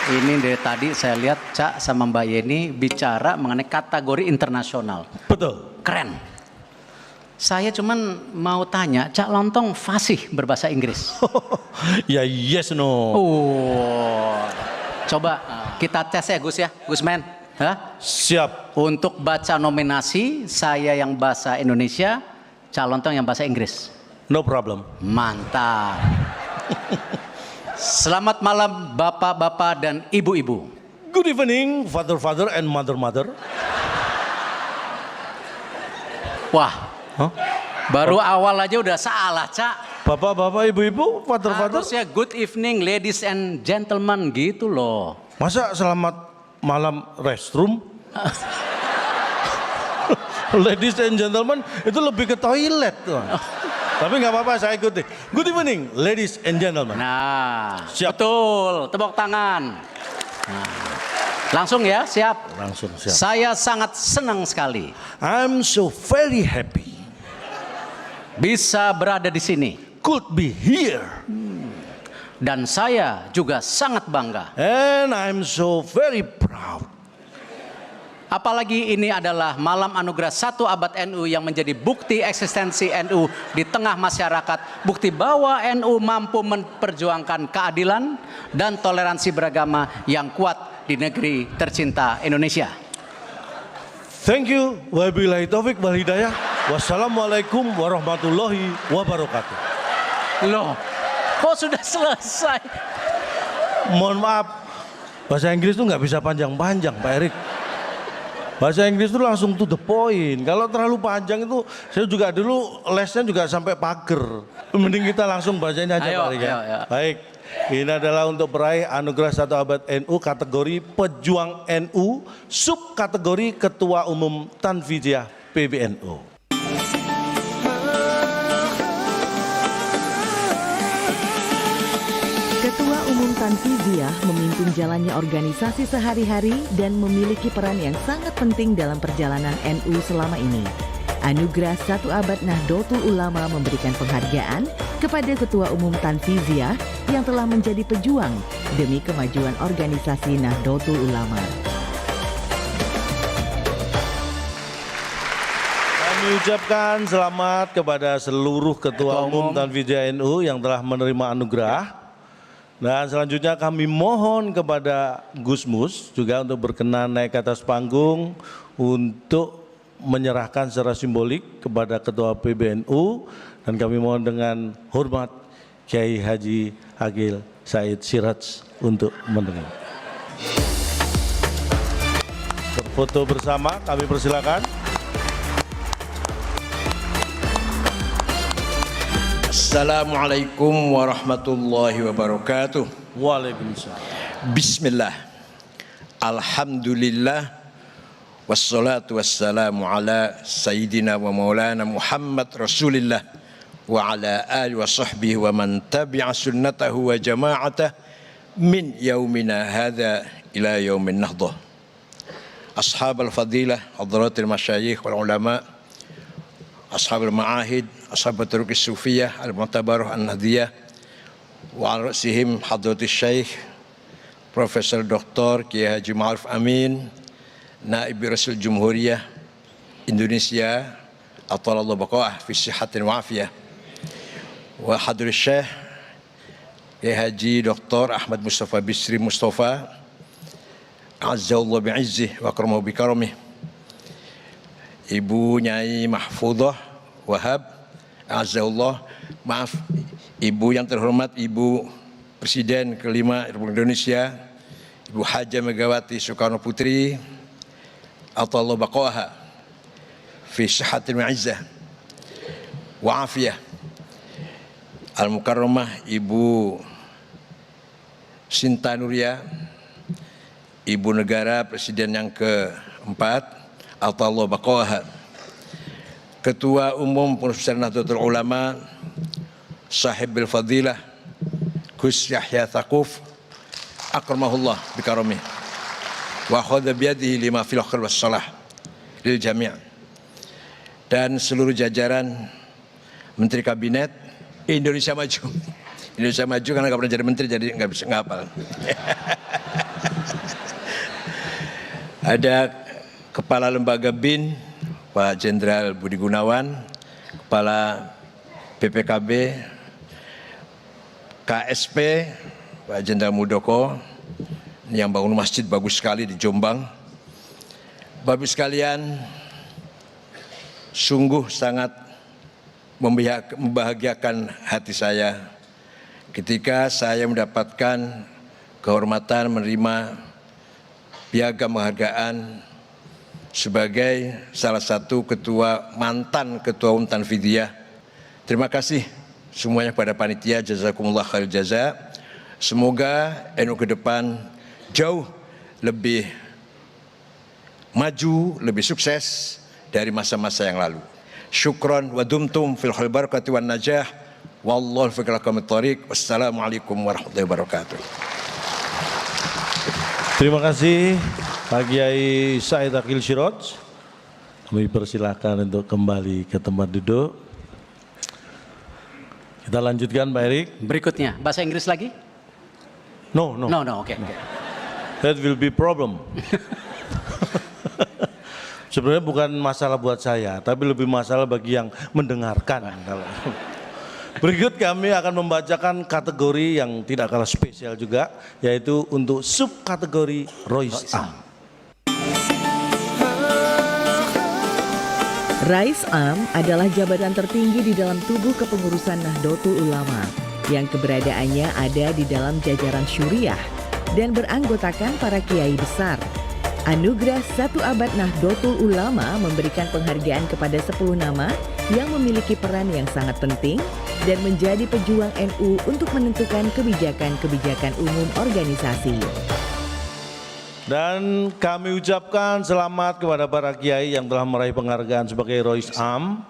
Ini dari tadi saya lihat Cak sama Mbak Yeni bicara mengenai kategori internasional. Betul. Keren. Saya cuman mau tanya, Cak Lontong fasih berbahasa Inggris? Ya yes no. Coba kita tes ya Gus ya, Gusman. Hah? Siap. Untuk baca nominasi, saya yang bahasa Indonesia, Cak Lontong yang bahasa Inggris. No problem. Mantap. Selamat malam bapak-bapak dan ibu-ibu. Good evening, father-father and mother-mother. Wah, baru awal aja udah salah, Cak. Bapak-bapak, ibu-ibu, father-father. Harusnya good evening, ladies and gentlemen gitu loh. Masa selamat malam restroom? Ladies and gentlemen, itu lebih ke toilet tuh. Tapi nggak apa-apa, saya ikuti. Good evening, ladies and gentlemen. Nah, siap. Betul, tepuk tangan. Nah, langsung ya, siap. Langsung siap. Saya sangat senang sekali. I'm so very happy. Bisa berada di sini. Could be here. Dan saya juga sangat bangga. And I'm so very proud. Apalagi ini adalah malam anugerah 1 abad NU yang menjadi bukti eksistensi NU di tengah masyarakat. Bukti bahwa NU mampu memperjuangkan keadilan dan toleransi beragama yang kuat di negeri tercinta Indonesia. Thank you. Wabillahi taufik wal hidayah. Wassalamualaikum warahmatullahi wabarakatuh. Loh, kok sudah selesai? Mohon maaf, bahasa Inggris tuh nggak bisa panjang-panjang, Pak Erik. Bahasa Inggris itu langsung to the point. Kalau terlalu panjang itu, saya juga dulu lesnya juga sampai pager. Mending kita langsung baca ini aja, Pak Erik. Ayo. Baik, ini adalah untuk peraih anugerah 1 abad NU kategori Pejuang NU, subkategori Ketua Umum Tanfidiyah PBNU. Ketua Umum Tanfidiyah memimpin jalannya organisasi sehari-hari dan memiliki peran yang sangat penting dalam perjalanan NU selama ini. Anugerah 1 abad Nahdlatul Ulama memberikan penghargaan kepada Ketua Umum Tanfidiyah yang telah menjadi pejuang demi kemajuan organisasi Nahdlatul Ulama. Kami ucapkan selamat kepada seluruh Ketua Umum Tanfidiyah NU yang telah menerima anugerah. Dan selanjutnya kami mohon kepada Gus Mus juga untuk berkenan naik ke atas panggung untuk menyerahkan secara simbolik kepada Ketua PBNU, dan kami mohon dengan hormat Kiai Haji Agil Said Siraj untuk menerima. Berfoto bersama, kami persilakan. Assalamualaikum warahmatullahi wabarakatuh. Waalaikumsalam. Bismillah. Alhamdulillah. Wassalatu wassalamu ala Sayyidina wa maulana Muhammad Rasulillah wa ala alihi wa sahbihi wa man tabi'a sunnatahu wa jama'atah min yaumina hadha ila yaumin nahdah. Ashab al-fadilah, hadratil masyayikh wal ulama, ashab al-ma'ahid, ashab al-turuq al-sufiyah, al-mu'tabarah al-nahdiyah, wa al-rasihim hadratil syekh Profesor Dr. Kiai Haji Ma'ruf Amin, Naib Rasul Jumhuriyah Indonesia, atalallahu baqa'ah fi sihatin wa afiyah, wa hadratil syekh Kiai Haji Dr. Ahmad Mustafa Bisri Mustafa, azzallahu bi'izzih wa akramahu bikaramih, Ibu Nyai Mahfudah Wahab, azzallahu, maaf, Ibu yang terhormat Ibu Presiden kelima Republik Indonesia, Ibu Haja Megawati Soekarno Putri, atallahu baqaha fi sihhatin wa izzah wa afiyah, Al-Mukarramah Ibu Sinta Nuria, Ibu Negara Presiden yang keempat, atallahu baqaha, Ketua Umum Pengurus Besar Nahdlatul Ulama Sahibul Fadilah Gus Yahya Thaquf, akramahullah bikaramih, wa khadha biyadihi lima fil khair was salah lil jami', dan seluruh jajaran Menteri Kabinet Indonesia Maju. Indonesia Maju karena nggak pernah jadi menteri, jadi nggak bisa ngapal. Ada Kepala Lembaga BIN Pak Jenderal Budi Gunawan, Kepala BPKB KSP Pak Jenderal Muldoko yang bangun masjid bagus sekali di Jombang. Bapak Ibu sekalian, sungguh sangat membahagiakan hati saya ketika saya mendapatkan kehormatan menerima piagam penghargaan sebagai salah satu mantan ketua umum Tanfidiyah. Terima kasih semuanya kepada panitia, jazakumullah khair jaza. Semoga NU ke depan jauh lebih maju, lebih sukses dari masa-masa yang lalu. Syukran wa dumtum fil khair barakati wan najah. Wallahu fi lakum at-thariq. Wassalamualaikum warahmatullahi wabarakatuh. Terima kasih Pak Kiai Said Akil Siraj. Kami persilahkan untuk kembali ke tempat duduk. Kita lanjutkan Pak Erik. Berikutnya, bahasa Inggris lagi? No, oke. That will be problem. Sebenarnya bukan masalah buat saya, tapi lebih masalah bagi yang mendengarkan. Berikut kami akan membacakan kategori yang tidak kalah spesial juga, yaitu untuk subkategori Rois Am. Rais Am adalah jabatan tertinggi di dalam tubuh kepengurusan Nahdlatul Ulama yang keberadaannya ada di dalam jajaran syuriah dan beranggotakan para kiai besar. Anugerah 1 abad Nahdlatul Ulama memberikan penghargaan kepada 10 nama yang memiliki peran yang sangat penting dan menjadi pejuang NU untuk menentukan kebijakan-kebijakan umum organisasi. Dan kami ucapkan selamat kepada para kiai yang telah meraih penghargaan sebagai Rois Am.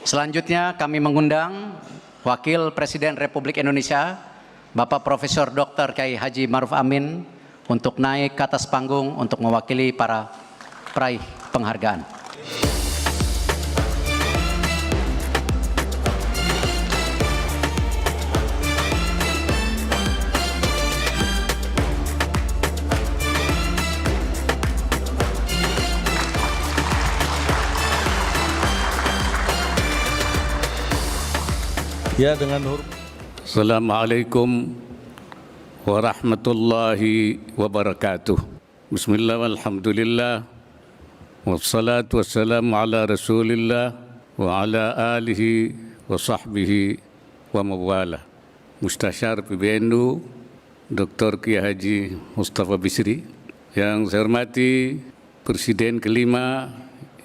Selanjutnya kami mengundang Wakil Presiden Republik Indonesia, Bapak Profesor Dr. Kiai Haji Ma'ruf Amin, untuk naik ke atas panggung untuk mewakili para peraih penghargaan. Ya, dengan hormat. Assalamualaikum warahmatullahi wabarakatuh. Bismillah walhamdulillah wassalatu wassalamu ala rasulillah wa ala alihi wa sahbihi wa mawala. Mustasyar PBNU Dr. Kiai Haji Mustafa Bisri, yang saya hormati Presiden kelima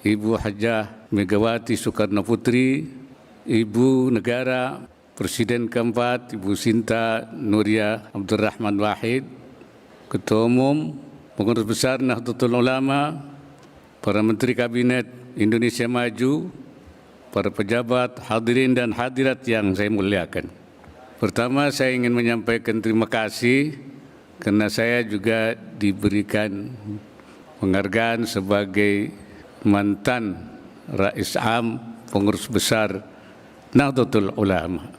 Ibu Hajah Megawati Soekarno Putri, Ibu Negara Presiden keempat Ibu Sinta Nuria Abdurrahman Wahid, Ketua Umum Pengurus Besar Nahdlatul Ulama, para Menteri Kabinet Indonesia Maju, para pejabat, hadirin dan hadirat yang saya muliakan. Pertama, saya ingin menyampaikan terima kasih karena saya juga diberikan penghargaan sebagai mantan Rais Am Pengurus Besar Nahdlatul Ulama.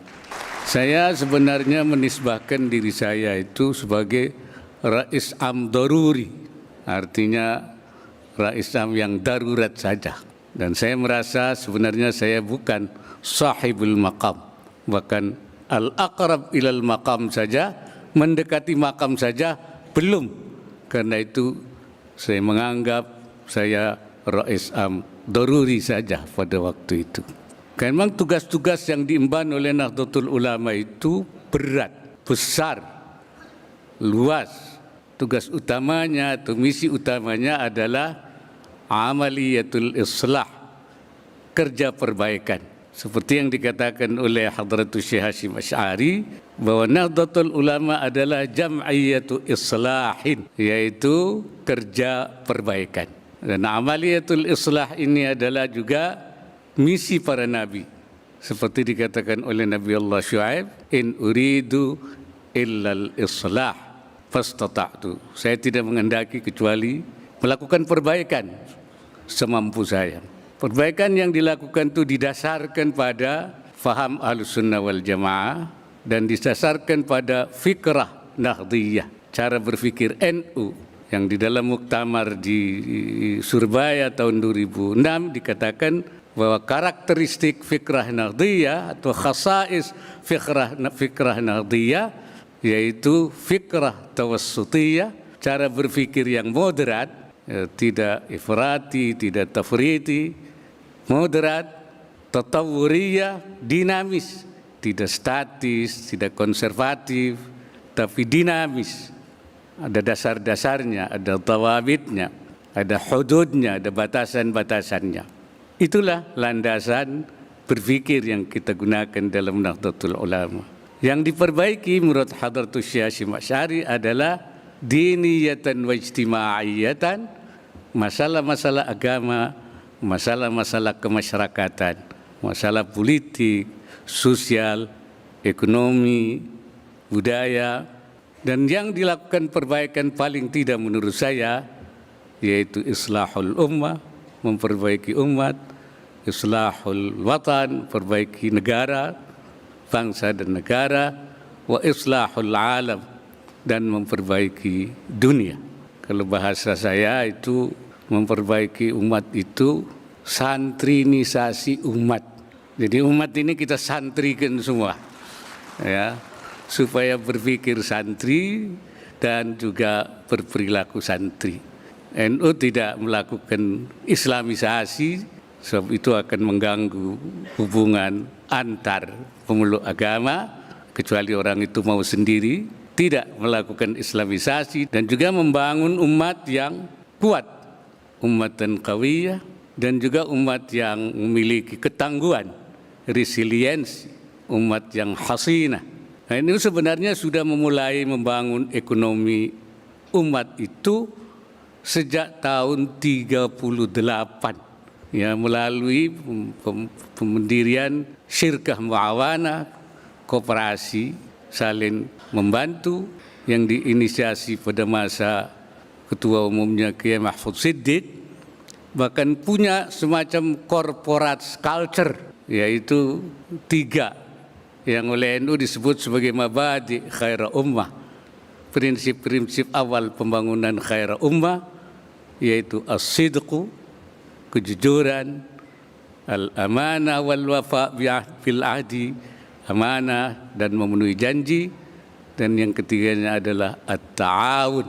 Saya sebenarnya menisbahkan diri saya itu sebagai Rais Am Daruri, artinya Rais Am yang darurat saja. Dan saya merasa sebenarnya saya bukan sahibul maqam, bahkan al-aqrab ilal maqam saja, mendekati makam saja belum. Karena itu saya menganggap saya Rais Am Daruri saja pada waktu itu. Karena memang tugas-tugas yang diemban oleh Nahdlatul Ulama itu berat, besar, luas. Tugas utamanya atau misi utamanya adalah amaliyatul islah, kerja perbaikan. Seperti yang dikatakan oleh Hadratus Syekh Hashim Asy'ari bahwa Nahdlatul Ulama adalah jam'iyatu islahin, yaitu kerja perbaikan. Dan amaliyatul islah ini adalah juga misi para nabi, seperti dikatakan oleh Nabi Allah Syuaib, in uridu illal islah fastata'tu. Saya tidak menghendaki kecuali melakukan perbaikan semampu saya. Perbaikan yang dilakukan itu didasarkan pada faham Ahlussunnah wal Jamaah dan didasarkan pada fikrah Nahdliyah, cara berpikir NU yang di dalam muktamar di Surabaya tahun 2006 dikatakan bahwa karakteristik fikrah Nahdliyah atau khasais fikrah Nahdliyah yaitu fikrah tawassutiyah, cara berpikir yang moderat, tidak ifrati, tidak tafriti, moderat, tatawuriyah, dinamis, tidak statis, tidak konservatif, tapi dinamis. Ada dasar-dasarnya, ada tawabitnya, ada hududnya, ada batasan-batasannya. Itulah landasan berpikir yang kita gunakan dalam Nahdlatul Ulama. Yang diperbaiki menurut Hadratus Syekh Hasyim Asy'ari adalah diniyatan wa ijtima'iyatan, masalah-masalah agama, masalah-masalah kemasyarakatan, masalah politik, sosial, ekonomi, budaya, dan yang dilakukan perbaikan paling tidak menurut saya yaitu islahul ummah, memperbaiki umat, islahul watan, perbaiki negara, bangsa dan negara, wa islahul alam, dan memperbaiki dunia. Kalau bahasa saya itu memperbaiki umat itu santrinisasi umat. Jadi umat ini kita santrikan semua, ya, supaya berpikir santri dan juga berperilaku santri. NU tidak melakukan islamisasi, sebab itu akan mengganggu hubungan antar pemeluk agama, kecuali orang itu mau sendiri. Tidak melakukan islamisasi dan juga membangun umat yang kuat, ummatan qawiyah, dan juga umat yang memiliki ketangguhan, resiliensi, umat yang hasinah. Nah, ini sebenarnya sudah memulai membangun ekonomi umat itu sejak tahun 38, ya, melalui pendirian syirkah muawanah, koperasi saling membantu yang diinisiasi pada masa ketua umumnya Kiai Mahfud Siddiq, bahkan punya semacam corporate culture, yaitu 3 yang oleh NU disebut sebagai mabadi khaira ummah, prinsip-prinsip awal pembangunan khaira ummah, yaitu as-sidqu, kejujuran, al-amanah wal wafa bil ahdi, amanah dan memenuhi janji, dan yang ketiganya adalah at-ta'awun,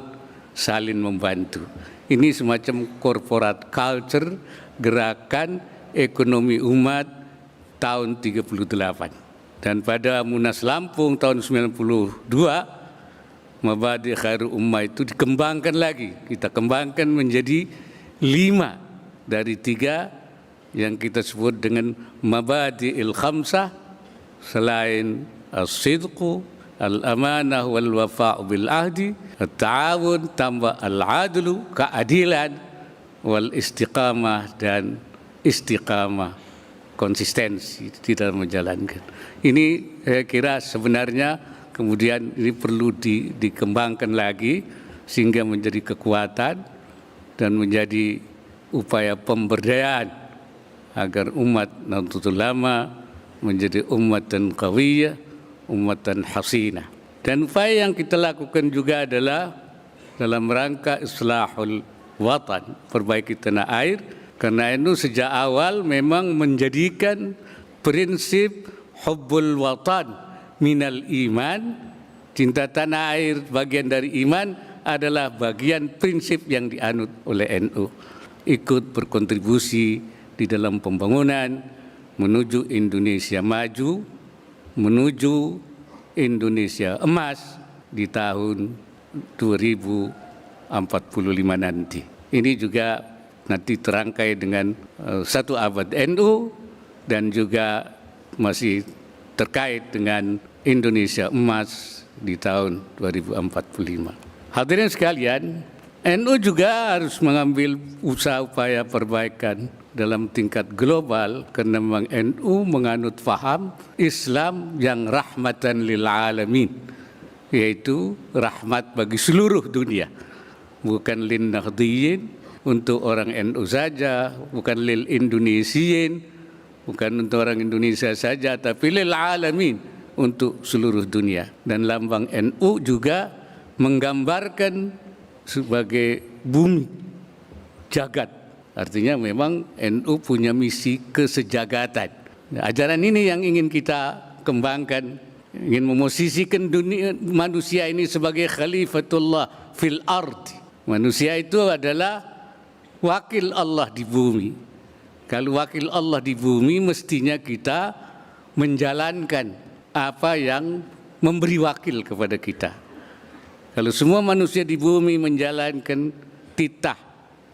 saling membantu. Ini semacam corporate culture, gerakan ekonomi umat tahun 38. Dan pada Munas Lampung tahun 92, mabadi khairu ummah itu dikembangkan lagi. Kita kembangkan menjadi 5 dari 3 yang kita sebut dengan mabadi il-khamsah, selain as-sidqu, al-amanah wal wafa'u bil ahdi, at-ta'awun, tambah al-adlu, keadilan, wal istiqamah, dan istiqamah, konsistensi di dalam menjalankan. Ini saya kira sebenarnya kemudian ini perlu dikembangkan lagi sehingga menjadi kekuatan dan menjadi upaya pemberdayaan agar umat Nahdlatul Ulama menjadi ummatan qawiyah, ummatan hasinah. Dan upaya yang kita lakukan juga adalah dalam rangka islahul watan, perbaiki tanah air, karena itu sejak awal memang menjadikan prinsip hubbul watan minal iman, cinta tanah air bagian dari iman, adalah bagian prinsip yang dianut oleh NU. Ikut berkontribusi di dalam pembangunan menuju Indonesia maju, menuju Indonesia emas di tahun 2045 nanti. Ini juga nanti terangkai dengan 1 abad NU dan juga masih terkait dengan Indonesia emas di tahun 2045. Hadirin sekalian, NU juga harus mengambil usaha upaya perbaikan dalam tingkat global karena memang NU menganut faham Islam yang rahmatan lil alamin, yaitu rahmat bagi seluruh dunia, bukan lin nahdhiyin, untuk orang NU saja, bukan lil Indonesiyin, bukan untuk orang Indonesia saja, tapi lil alamin, untuk seluruh dunia. Dan lambang NU juga menggambarkan sebagai bumi jagat. Artinya memang NU punya misi kesejagatan. Ajaran ini yang ingin kita kembangkan, ingin memosisikan dunia manusia ini sebagai khalifatullah fil ard. Manusia itu adalah wakil Allah di bumi. Kalau wakil Allah di bumi, mestinya kita menjalankan apa yang memberi wakil kepada kita. Kalau semua manusia di bumi menjalankan titah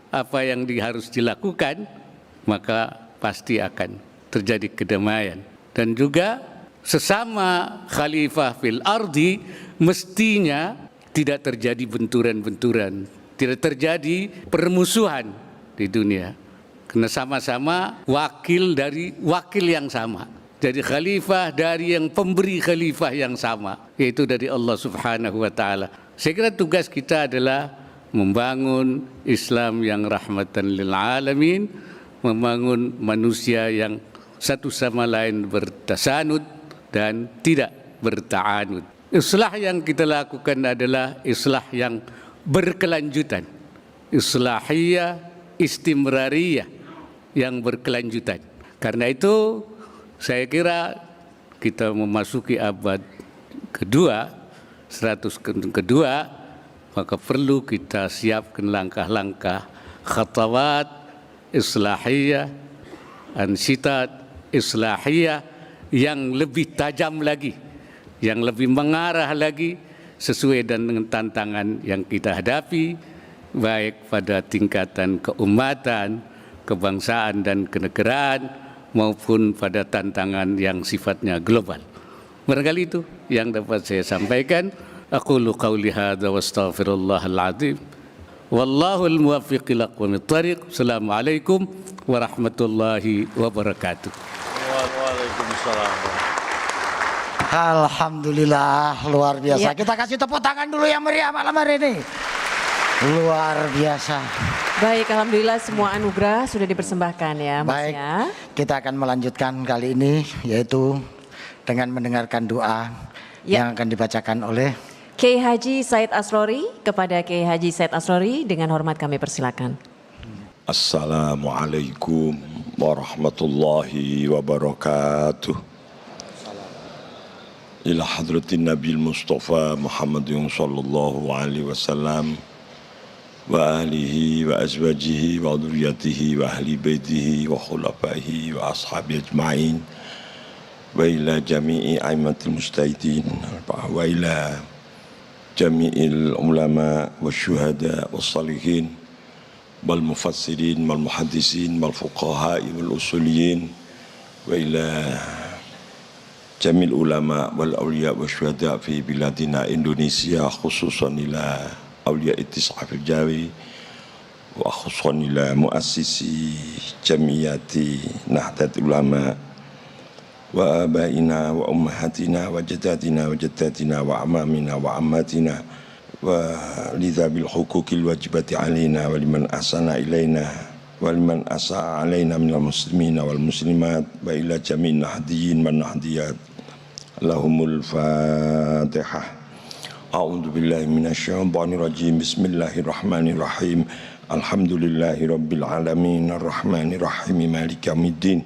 apa yang harus dilakukan, maka pasti akan terjadi kedamaian. Dan juga sesama khalifah fil ardi mestinya tidak terjadi benturan-benturan, tidak terjadi permusuhan di dunia. Karena sama-sama wakil dari wakil yang sama. Jadi khalifah dari yang pemberi khalifah yang sama, yaitu dari Allah Subhanahu wa taala. Saya kira tugas kita adalah membangun Islam yang rahmatan lil alamin, membangun manusia yang satu sama lain bertasanud dan tidak berta'anud. Islah yang kita lakukan adalah islah yang berkelanjutan, islahiyah, istimrariyah, yang berkelanjutan. Karena itu saya kira kita memasuki abad kedua, 100 kedua, maka perlu kita siapkan langkah-langkah khatawat islahiyah, ansitat islahiyah yang lebih tajam lagi, yang lebih mengarah lagi sesuai dengan tantangan yang kita hadapi, baik pada tingkatan keumatan, kebangsaan dan kenegaraan, maupun pada tantangan yang sifatnya global. Barangkali itu yang dapat saya sampaikan. Aqulu qawli hadza wa astaghfirullahal azim. Wallahul muwaffiq ila aqwamit thariq. Assalamualaikum warahmatullahi wabarakatuh. Waalaikumsalam. Alhamdulillah, luar biasa. Ya. Kita kasih tepuk tangan dulu yang meriah malam hari ini. Luar biasa. Baik, alhamdulillah semua anugerah sudah dipersembahkan ya, Mas. Baik, ya. kita akan melanjutkan kali ini yaitu dengan mendengarkan doa yang akan dibacakan oleh Kiai Haji Said Asrori. Kepada Kiai Haji Said Asrori dengan hormat kami persilakan. Assalamualaikum warahmatullahi wabarakatuh. Ila hadratin Nabi Mustafa Muhammadin sallallahu alaihi wasallam wa alihi wa azwajihi wa dhurriyyatihi wa ahli baitihi wa khulafaihi wa ashabi ajma'in wa ila jami'i aimatil mustahidin wa ila jami'il ulama wa syuhada wa salihin wal mufassirin wal muhaddisin wal fuqaha'i wal usuliyin wa ila jamil ulama wal awliya wa syuhada fi biladina Indonesia, khususan ila awliya ittisaf al-jawi wa khususan ila muassisi jamiyati Nahdlatul Ulama wa abaina wa ummahatina wa jaddatina wa jaddatina wa amamina wa ammatina wa lidhabil hukukil wajibati alaina wa liman ahsana ilaina wa liman asa'a alaina minal muslimina wal muslimat wa ila jami'in nahdiyin man nahdiyat. Lahumul Fatihah. A'udzu billahi minasyaitonir rajim. Bismillahirrahmanirrahim. Alhamdulillahirabbil alamin arrahmanir rahim maliki yaumiddin.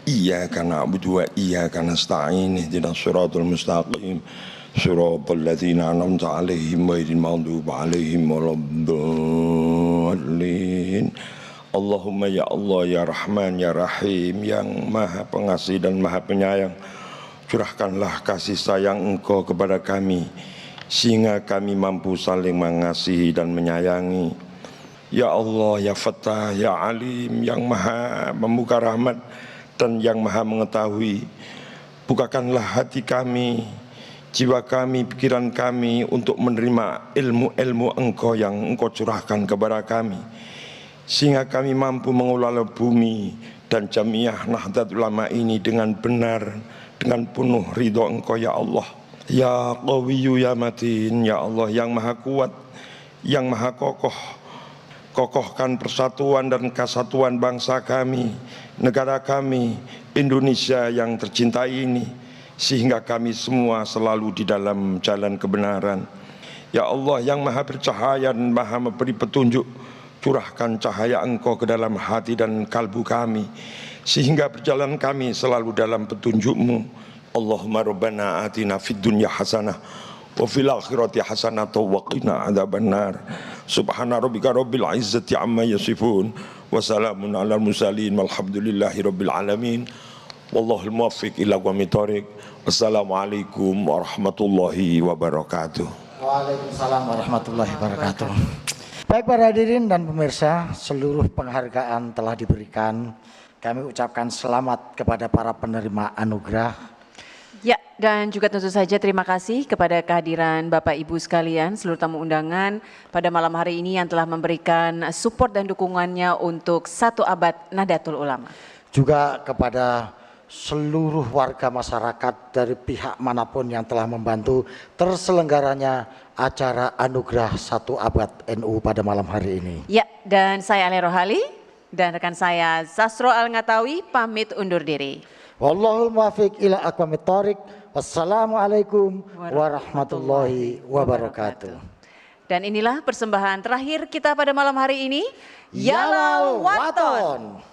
Iyyaka na'budu wa iyyaka nasta'in. Ihdinas shiratal mustaqim. Shiratal ladzina an'amta 'alaihim ghairil maghdubi 'alaihim waladdallin. Allahumma ya Allah ya Rahman ya Rahim, yang Maha Pengasih dan Maha Penyayang, curahkanlah kasih sayang Engkau kepada kami sehingga kami mampu saling mengasihi dan menyayangi. Ya Allah ya Fattah ya Alim, yang Maha membuka rahmat dan yang Maha mengetahui, bukakanlah hati kami, jiwa kami, pikiran kami untuk menerima ilmu-ilmu Engkau yang Engkau curahkan kepada kami, sehingga kami mampu mengelola bumi dan jamiah Nahdlatul Ulama ini dengan benar, dengan penuh ridho Engkau ya Allah. Ya Qawiyyu ya Matin, ya Allah yang Maha Kuat, yang Maha Kokoh, kokohkan persatuan dan kesatuan bangsa kami, negara kami, Indonesia yang tercinta ini, sehingga kami semua selalu di dalam jalan kebenaran. Ya Allah yang Maha bercahaya dan Maha memberi petunjuk, curahkan cahaya Engkau ke dalam hati dan kalbu kami, sehingga berjalan kami selalu dalam petunjuk-Mu. Allahumma rabbana atina fid dunya hasanah wa fil akhirati hasanah wa qina adzabannar. Subhana rabbika rabbil izzati amma yasifun wa salamun alal mursalin walhamdulillahi rabbil alamin. Wallahul muwaffiq ila aqwamit thoriq. Wassalamualaikum warahmatullahi wabarakatuh. Waalaikumsalam warahmatullahi wabarakatuh. Baik para hadirin dan pemirsa, seluruh penghargaan telah diberikan. Kami ucapkan selamat kepada para penerima anugerah. Ya, dan juga tentu saja terima kasih kepada kehadiran Bapak Ibu sekalian, seluruh tamu undangan pada malam hari ini yang telah memberikan support dan dukungannya untuk 1 abad Nahdlatul Ulama. Juga kepada seluruh warga masyarakat dari pihak manapun yang telah membantu terselenggaranya acara anugerah 1 abad NU pada malam hari ini. Ya, dan saya Ale Rohali dan rekan saya Zasro Al-Ngatawi pamit undur diri. Wallahul muwaffiq ila aqwamit thoriq. Wassalamualaikum warahmatullahi wabarakatuh. Dan inilah persembahan terakhir kita pada malam hari ini. Yalal Waton.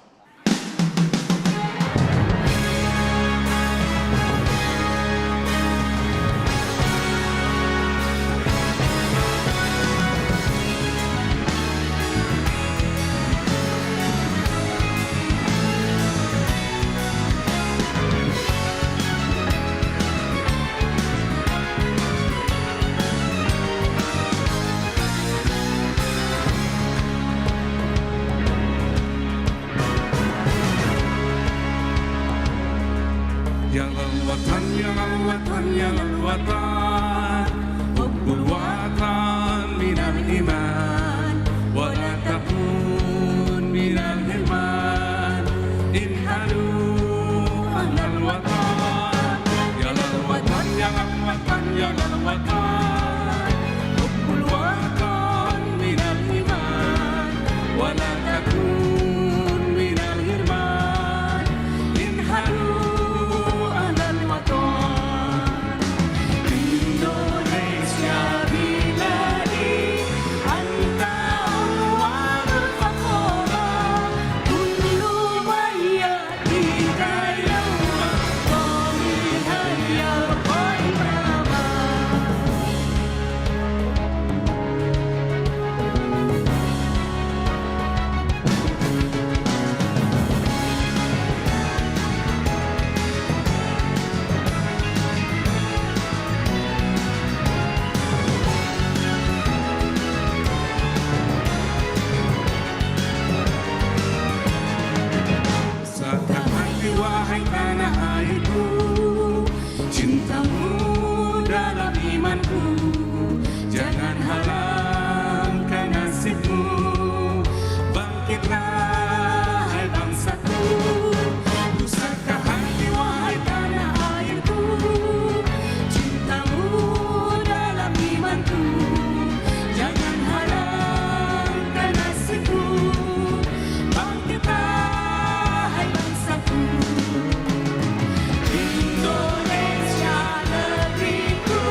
Indonesia negeriku,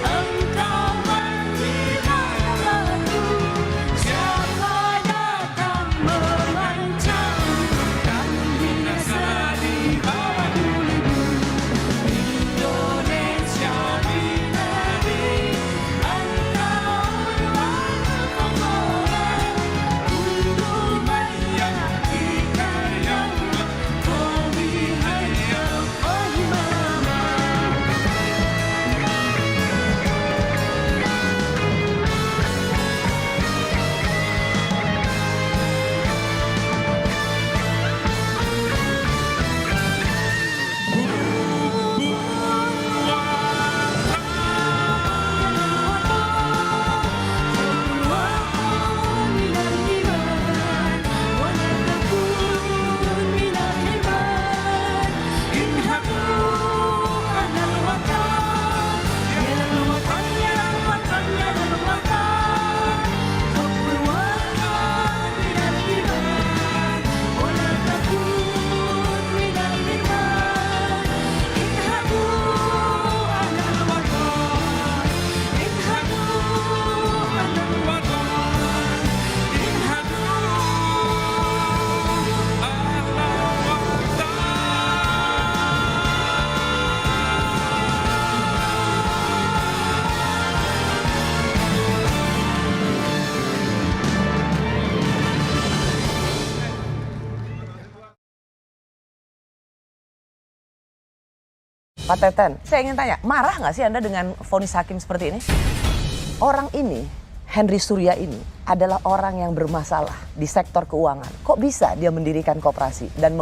engkau Pak Teten, saya ingin tanya, marah nggak sih Anda dengan vonis hakim seperti ini? Orang ini, Henry Surya ini, adalah orang yang bermasalah di sektor keuangan. Kok bisa dia mendirikan koperasi dan